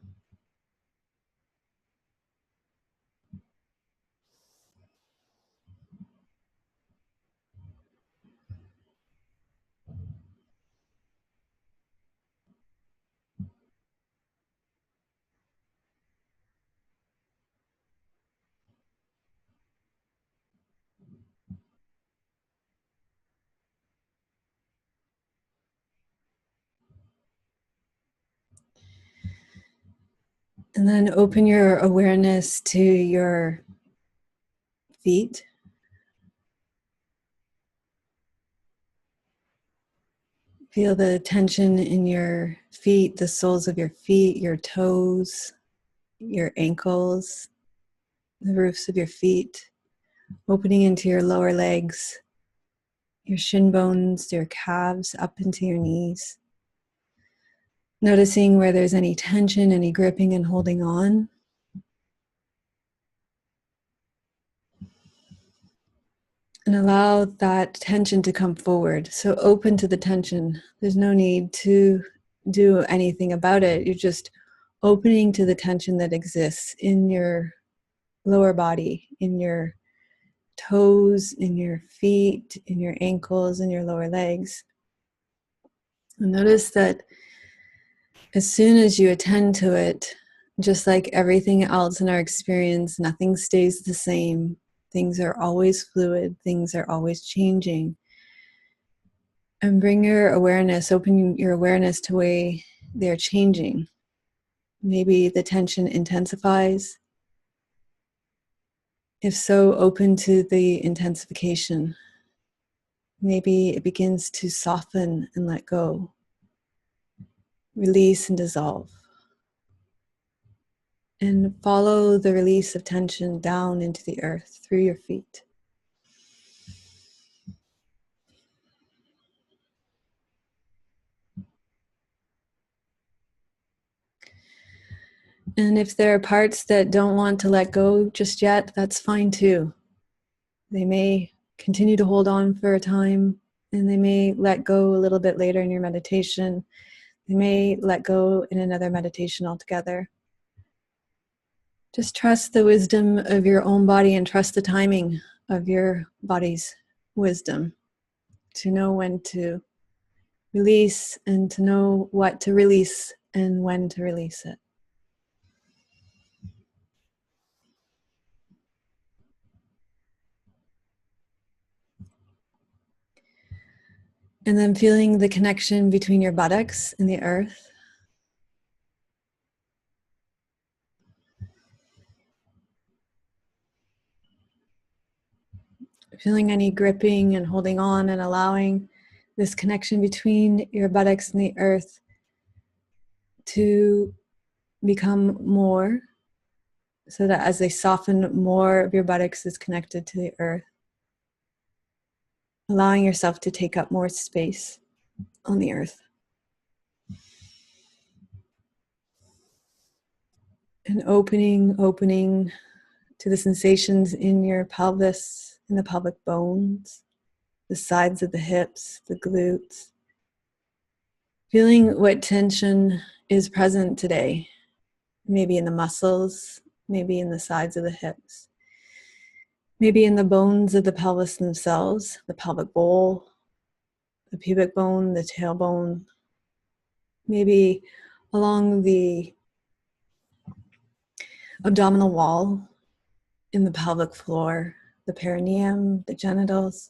And then open your awareness to your feet. Feel the tension in your feet, the soles of your feet, your toes, your ankles, the roofs of your feet, opening into your lower legs, your shin bones, your calves, up into your knees. Noticing where there's any tension, any gripping and holding on. And allow that tension to come forward. So open to the tension. There's no need to do anything about it. You're just opening to the tension that exists in your lower body, in your toes, in your feet, in your ankles, in your lower legs. And notice that as soon as you attend to it, just like everything else in our experience, nothing stays the same. Things are always fluid. Things are always changing. And bring your awareness, open your awareness to the way they're changing. Maybe the tension intensifies. If so, open to the intensification. Maybe it begins to soften and let go. Release and dissolve. And follow the release of tension down into the earth through your feet. And if there are parts that don't want to let go just yet, that's fine too. They may continue to hold on for a time, and they may let go a little bit later in your meditation. They may let go in another meditation altogether. Just trust the wisdom of your own body and trust the timing of your body's wisdom to know when to release and to know what to release and when to release it. And then feeling the connection between your buttocks and the earth. Feeling any gripping and holding on and allowing this connection between your buttocks and the earth to become more, so that as they soften, more of your buttocks is connected to the earth. Allowing yourself to take up more space on the earth. And opening to the sensations in your pelvis, in the pelvic bones, the sides of the hips, the glutes. Feeling what tension is present today, maybe in the muscles, maybe in the sides of the hips, maybe in the bones of the pelvis themselves, the pelvic bowl, the pubic bone, the tailbone, maybe along the abdominal wall, in the pelvic floor, the perineum, the genitals,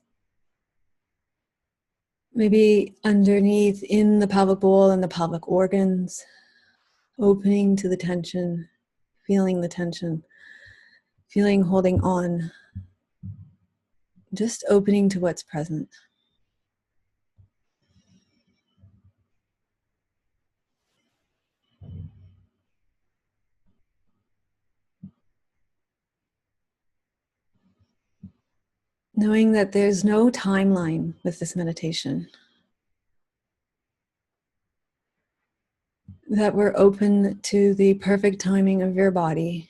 maybe underneath in the pelvic bowl and the pelvic organs, opening to the tension, feeling the tension, feeling holding on, just opening to what's present. Knowing that there's no timeline with this meditation, that we're open to the perfect timing of your body.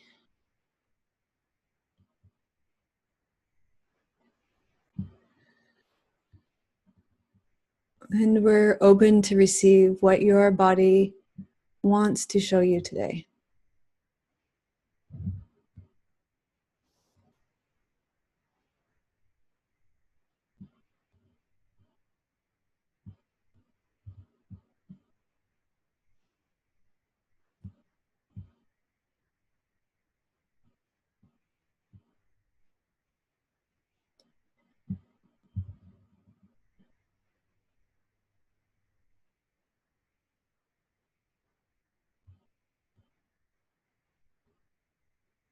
And we're open to receive what your body wants to show you today.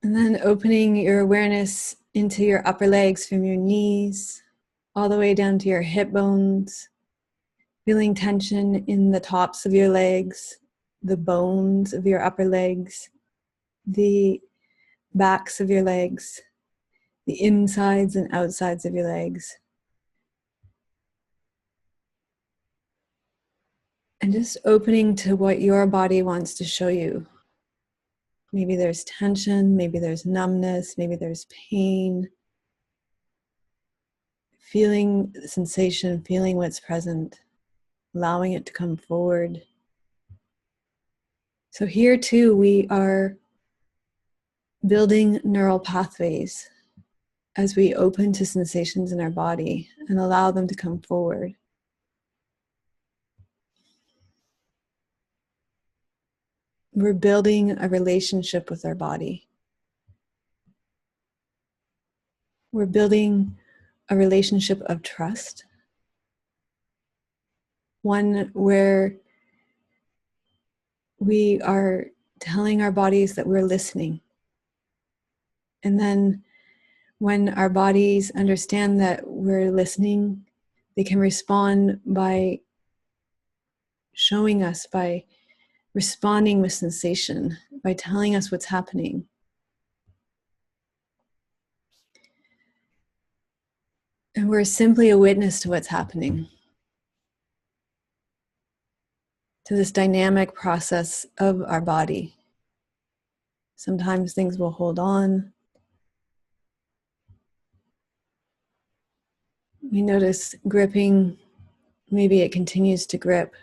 And then opening your awareness into your upper legs from your knees all the way down to your hip bones, feeling tension in the tops of your legs, the bones of your upper legs, the backs of your legs, the insides and outsides of your legs. And just opening to what your body wants to show you. Maybe there's tension, maybe there's numbness, maybe there's pain. Feeling the sensation, feeling what's present, allowing it to come forward. So here too, we are building neural pathways as we open to sensations in our body and allow them to come forward. We're building a relationship with our body. We're building a relationship of trust, one where we are telling our bodies that we're listening. And then when our bodies understand that we're listening, they can respond by showing us, by responding with sensation, by telling us what's happening. And we're simply a witness to what's happening, to this dynamic process of our body. Sometimes things will hold on. We notice gripping, maybe it continues to grip.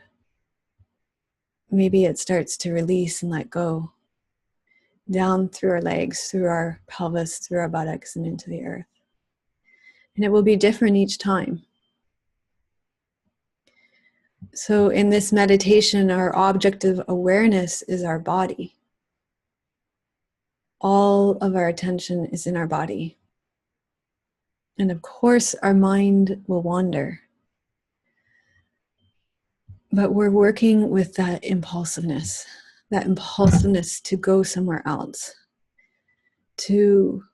Maybe it starts to release and let go, down through our legs, through our pelvis, through our buttocks, and into the earth. And it will be different each time. So in this meditation, our object of awareness is our body. All of our attention is in our body. And of course, our mind will wander. But we're working with that impulsiveness to go somewhere else. To,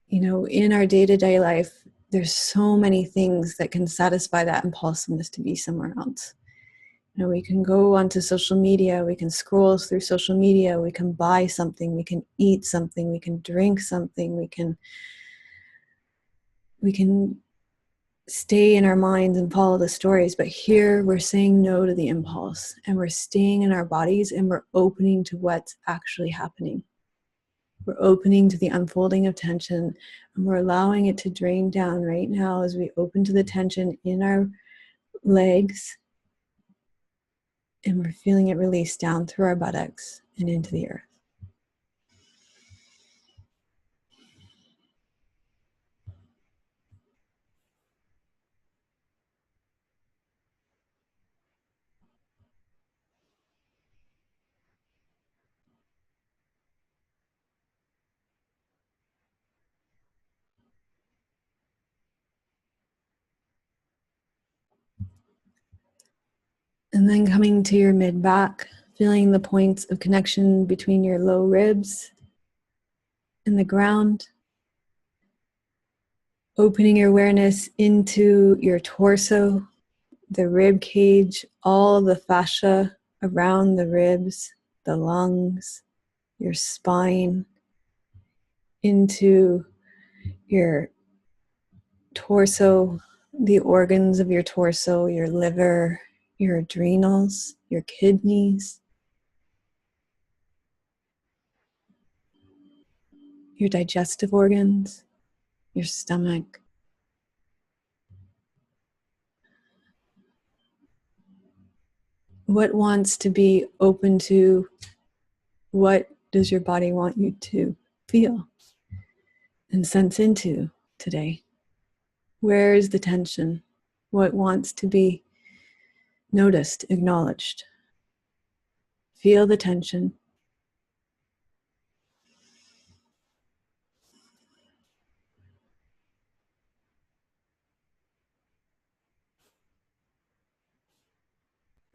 in our day-to-day life, there's so many things that can satisfy that impulsiveness to be somewhere else. We can go onto social media, we can scroll through social media, we can buy something, we can eat something, we can drink something, we can stay in our minds and follow the stories, but here we're saying no to the impulse, and we're staying in our bodies, and we're opening to what's actually happening. We're opening to the unfolding of tension, and we're allowing it to drain down right now as we open to the tension in our legs, and we're feeling it release down through our buttocks and into the earth. And then coming to your mid-back, feeling the points of connection between your low ribs and the ground. Opening your awareness into your torso, the rib cage, all the fascia around the ribs, the lungs, your spine, into your torso, the organs of your torso, your liver, your adrenals, your kidneys, your digestive organs, your stomach. What wants to be open to? What does your body want you to feel and sense into today? Where is the tension? What wants to be noticed, acknowledged? Feel the tension.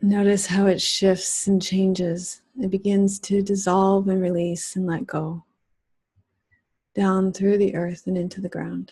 Notice how it shifts and changes. It begins to dissolve and release and let go. Down through the earth and into the ground.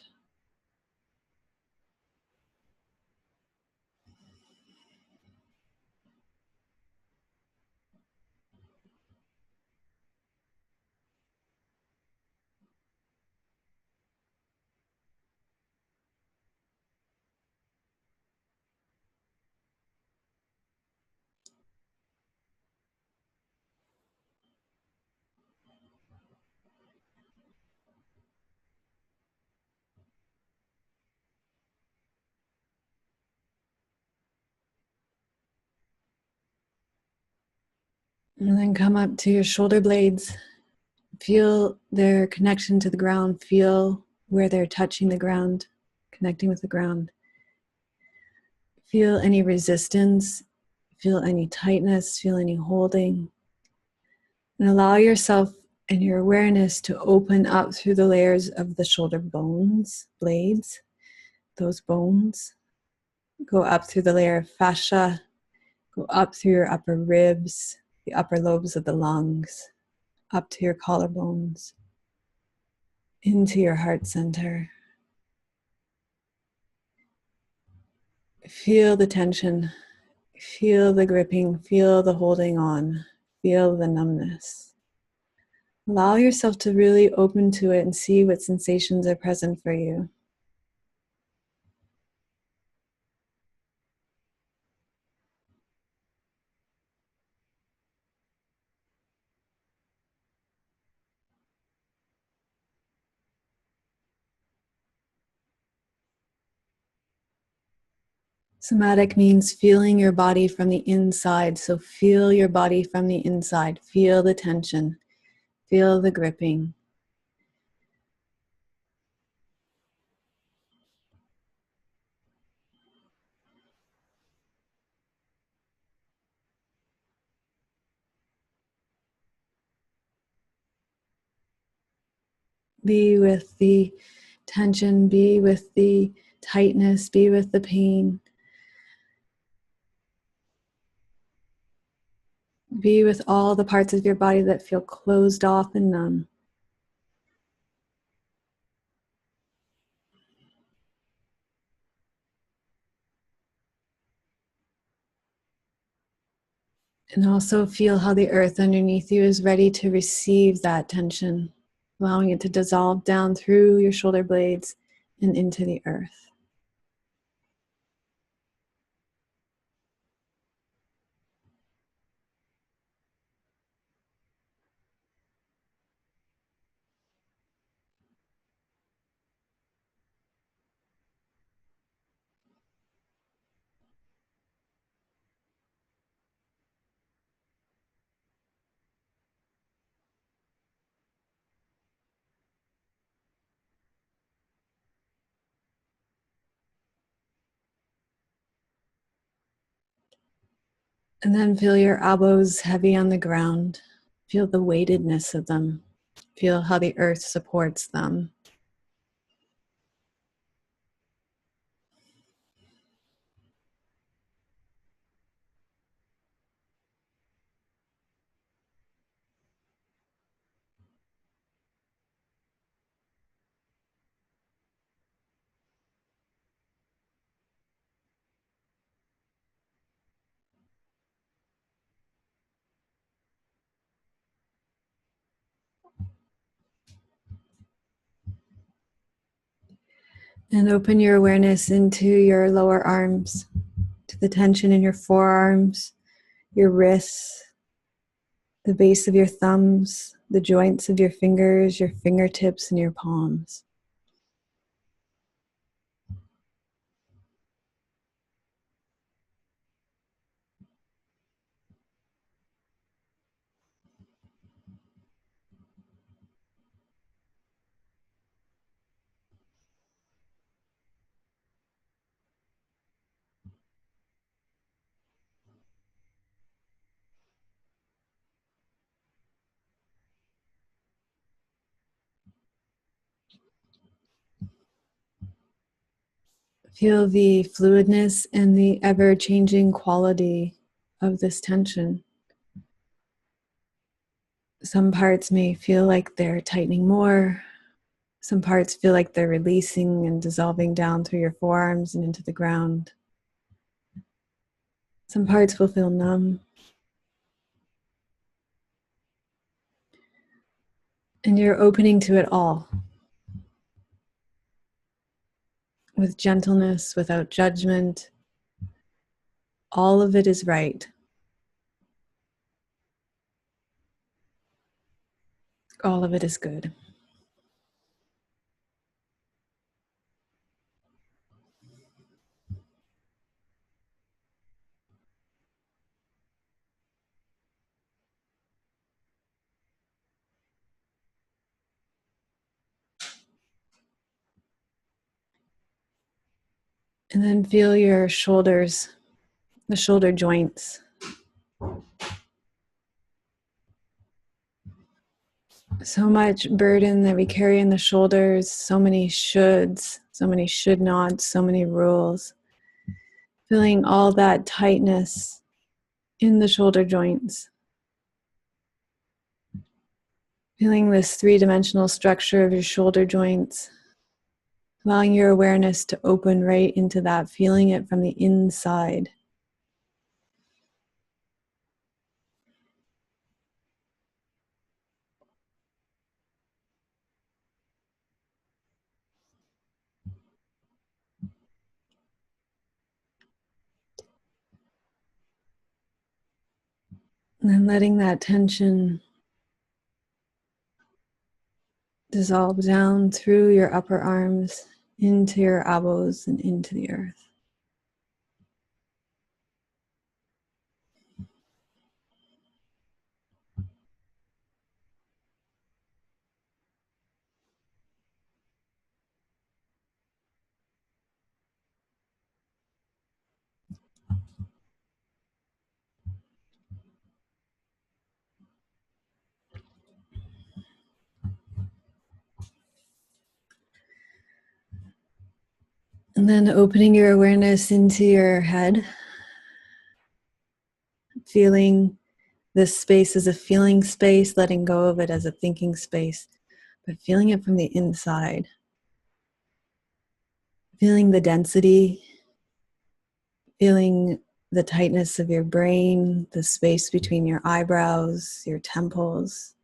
And then come up to your shoulder blades. Feel their connection to the ground. Feel where they're touching the ground, connecting with the ground. Feel any resistance. Feel any tightness. Feel any holding. And allow yourself and your awareness to open up through the layers of the shoulder bones, blades, those bones. Go up through the layer of fascia. Go up through your upper ribs, the upper lobes of the lungs, up to your collarbones, into your heart center. Feel the tension, feel the gripping, feel the holding on, feel the numbness. Allow yourself to really open to it and see what sensations are present for you. Somatic means feeling your body from the inside. So feel your body from the inside. Feel the tension. Feel the gripping. Be with the tension. Be with the tightness. Be with the pain. Be with all the parts of your body that feel closed off and numb. And also feel how the earth underneath you is ready to receive that tension, allowing it to dissolve down through your shoulder blades and into the earth. And then feel your elbows heavy on the ground. Feel the weightedness of them. Feel how the earth supports them. And open your awareness into your lower arms, to the tension in your forearms, your wrists, the base of your thumbs, the joints of your fingers, your fingertips, and your palms. Feel the fluidness and the ever-changing quality of this tension. Some parts may feel like they're tightening more. Some parts feel like they're releasing and dissolving down through your forearms and into the ground. Some parts will feel numb. And you're opening to it all. With gentleness, without judgment. All of it is right. All of it is good. And then feel your shoulders, the shoulder joints. So much burden that we carry in the shoulders, so many shoulds, so many should nots, so many rules. Feeling all that tightness in the shoulder joints. Feeling this three-dimensional structure of your shoulder joints. Allowing your awareness to open right into that, feeling it from the inside. And then letting that tension dissolve down through your upper arms, into your elbows and into the earth. And then opening your awareness into your head, feeling this space as a feeling space, letting go of it as a thinking space, but feeling it from the inside. Feeling the density, feeling the tightness of your brain, the space between your eyebrows, your temples,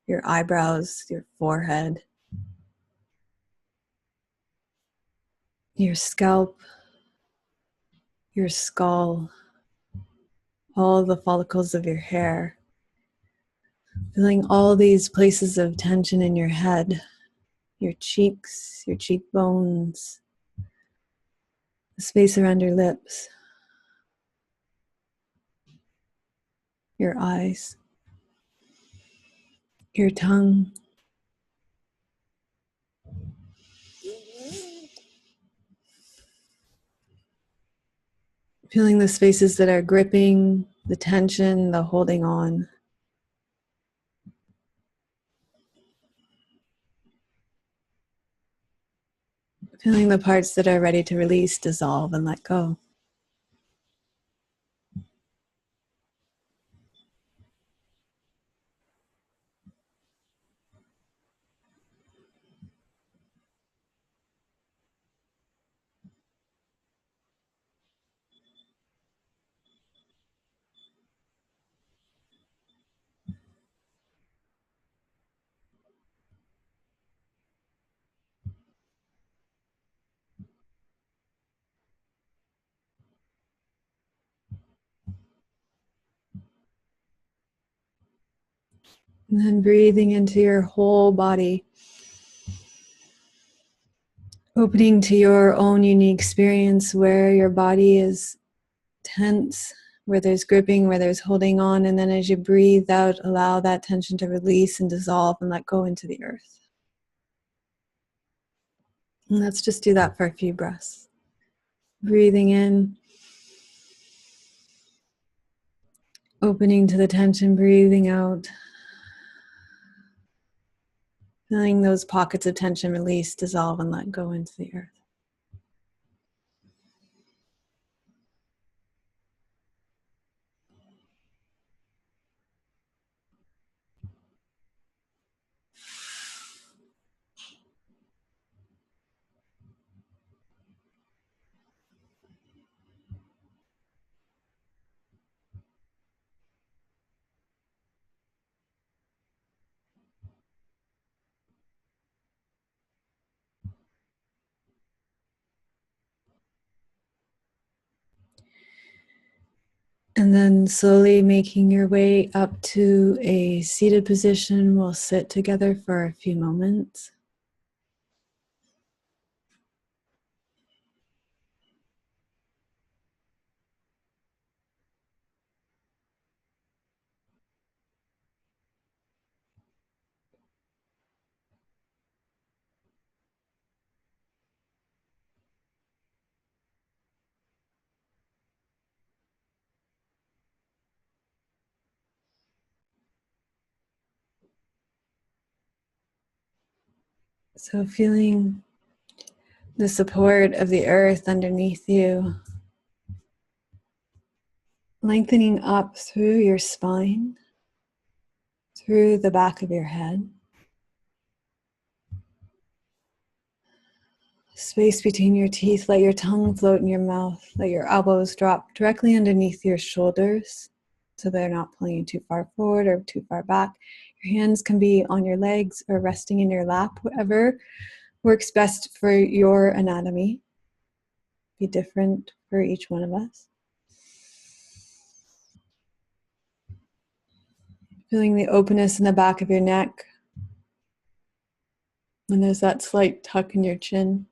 your eyebrows, your forehead, your scalp, your skull, all the follicles of your hair. Feeling all these places of tension in your head, your cheeks, your cheekbones, the space around your lips, your eyes, your tongue. Feeling the spaces that are gripping, the tension, the holding on. Feeling the parts that are ready to release, dissolve, and let go. And then breathing into your whole body. Opening to your own unique experience where your body is tense, where there's gripping, where there's holding on. And then as you breathe out, allow that tension to release and dissolve and let go into the earth. And let's just do that for a few breaths. Breathing in, opening to the tension, breathing out. Feeling those pockets of tension release, dissolve, and let go into the earth. And then slowly making your way up to a seated position. We'll sit together for a few moments. So feeling the support of the earth underneath you, lengthening up through your spine, through the back of your head. Space between your teeth, let your tongue float in your mouth, let your elbows drop directly underneath your shoulders so they're not pulling you too far forward or too far back. Your hands can be on your legs or resting in your lap, whatever works best for your anatomy. Be different for each one of us. Feeling the openness in the back of your neck. And there's that slight tuck in your chin.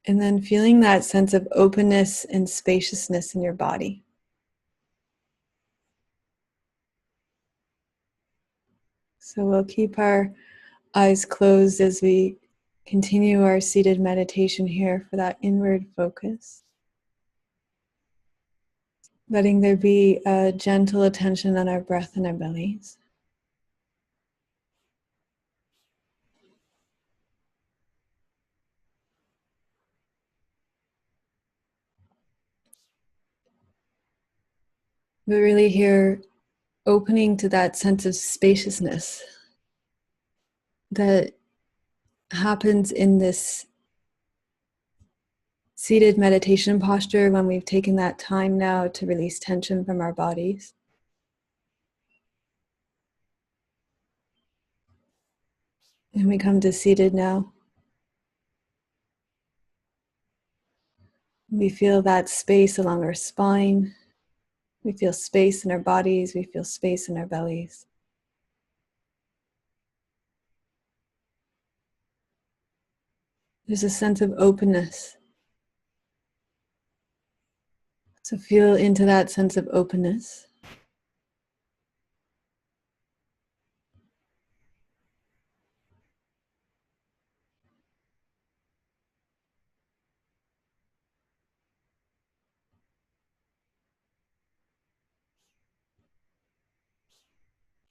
And then feeling that sense of openness and spaciousness in your body. So we'll keep our eyes closed as we continue our seated meditation here for that inward focus. Letting there be a gentle attention on our breath and our bellies. But really here, opening to that sense of spaciousness that happens in this seated meditation posture when we've taken that time now to release tension from our bodies. And we come to seated now. We feel that space along our spine. We feel space in our bodies. We feel space in our bellies. There's a sense of openness. So feel into that sense of openness.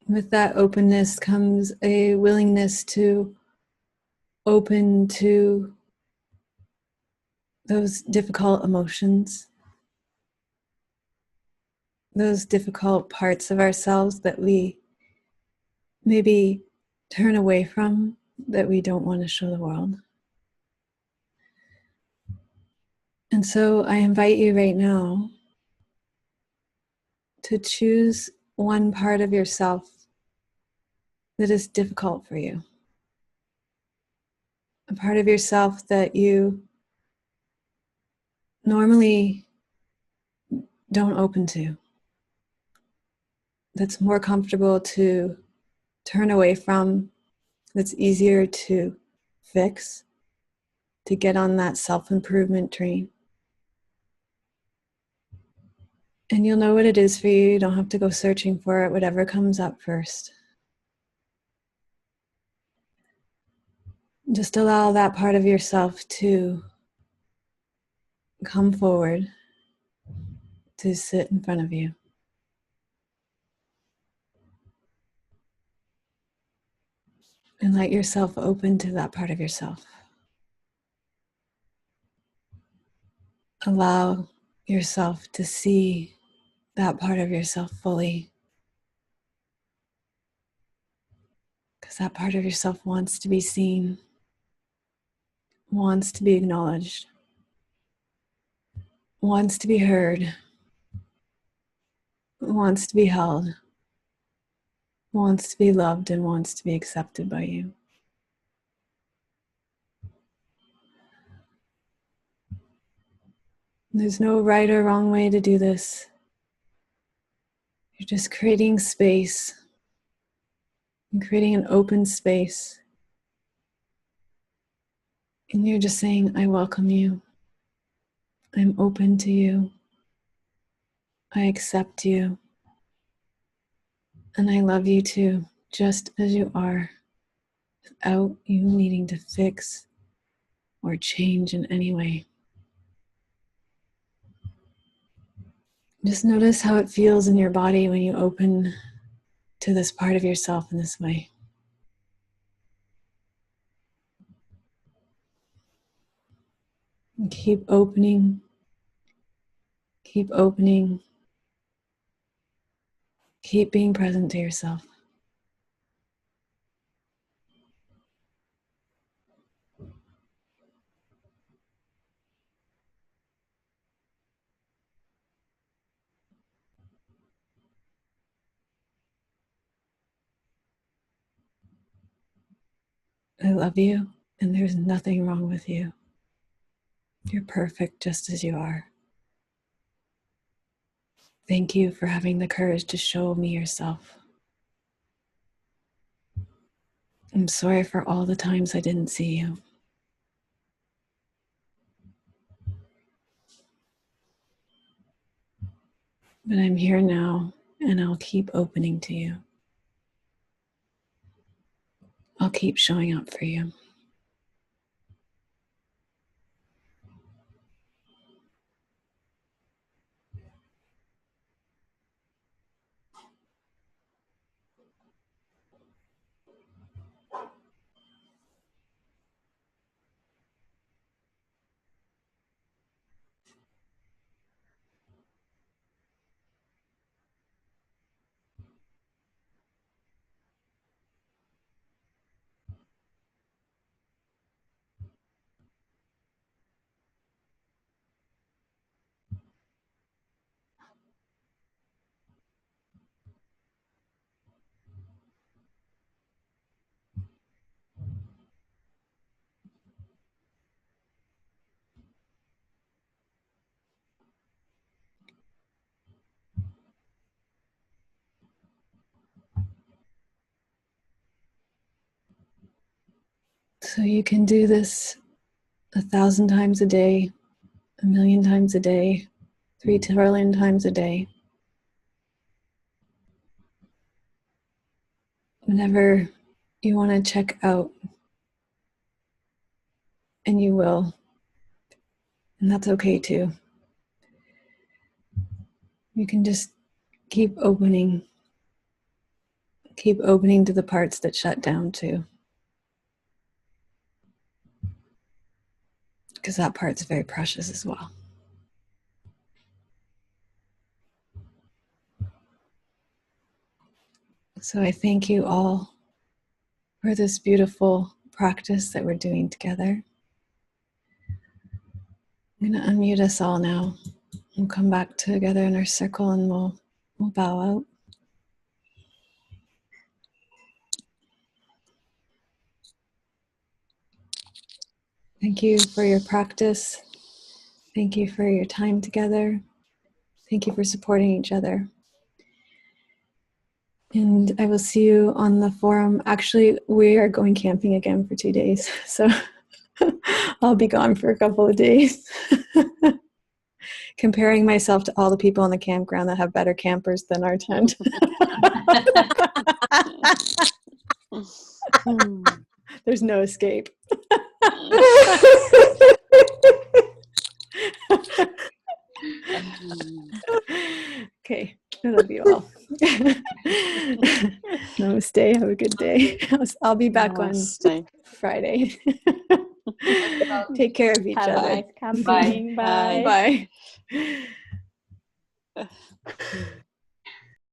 With that openness comes a willingness to open to those difficult emotions, those difficult parts of ourselves that we maybe turn away from, that we don't want to show the world. And so I invite you right now to choose one part of yourself that is difficult for you. A part of yourself that you normally don't open to, that's more comfortable to turn away from, that's easier to fix, to get on that self-improvement train. And you'll know what it is for you. You don't have to go searching for it, whatever comes up first. Just allow that part of yourself to come forward, to sit in front of you. And let yourself open to that part of yourself. Allow yourself to see that part of yourself fully. Because that part of yourself wants to be seen, wants to be acknowledged, wants to be heard, wants to be held, wants to be loved, and wants to be accepted by you. There's no right or wrong way to do this. You're just creating space and creating an open space. And you're just saying, I welcome you. I'm open to you. I accept you. And I love you too, just as you are, without you needing to fix or change in any way. Just notice how it feels in your body when you open to this part of yourself in this way. And keep opening, keep opening, keep being present to yourself. I love you, and there's nothing wrong with you. You're perfect just as you are. Thank you for having the courage to show me yourself. I'm sorry for all the times I didn't see you. But I'm here now, and I'll keep opening to you. I'll keep showing up for you. So you can do this 1,000 times a day, 1,000,000 times a day, 3 trillion times a day. Whenever you want to check out, and you will, and that's okay too. You can just keep opening keep opening to the parts that shut down too. Because that part's very precious as well. So I thank you all for this beautiful practice that we're doing together. I'm going to unmute us all now. We'll come back together in our circle and we'll bow out. Thank you for your practice. Thank you for your time together. Thank you for supporting each other. And I will see you on the forum. Actually, we are going camping again for 2 days. So I'll be gone for a couple of days. Comparing myself to all the people in the campground that have better campers than our tent. There's no escape. Okay, I love you all. Namaste. Have a good day. I'll be back Namaste. on Friday. Take care of each Have a other. nice camping. Bye. Bye.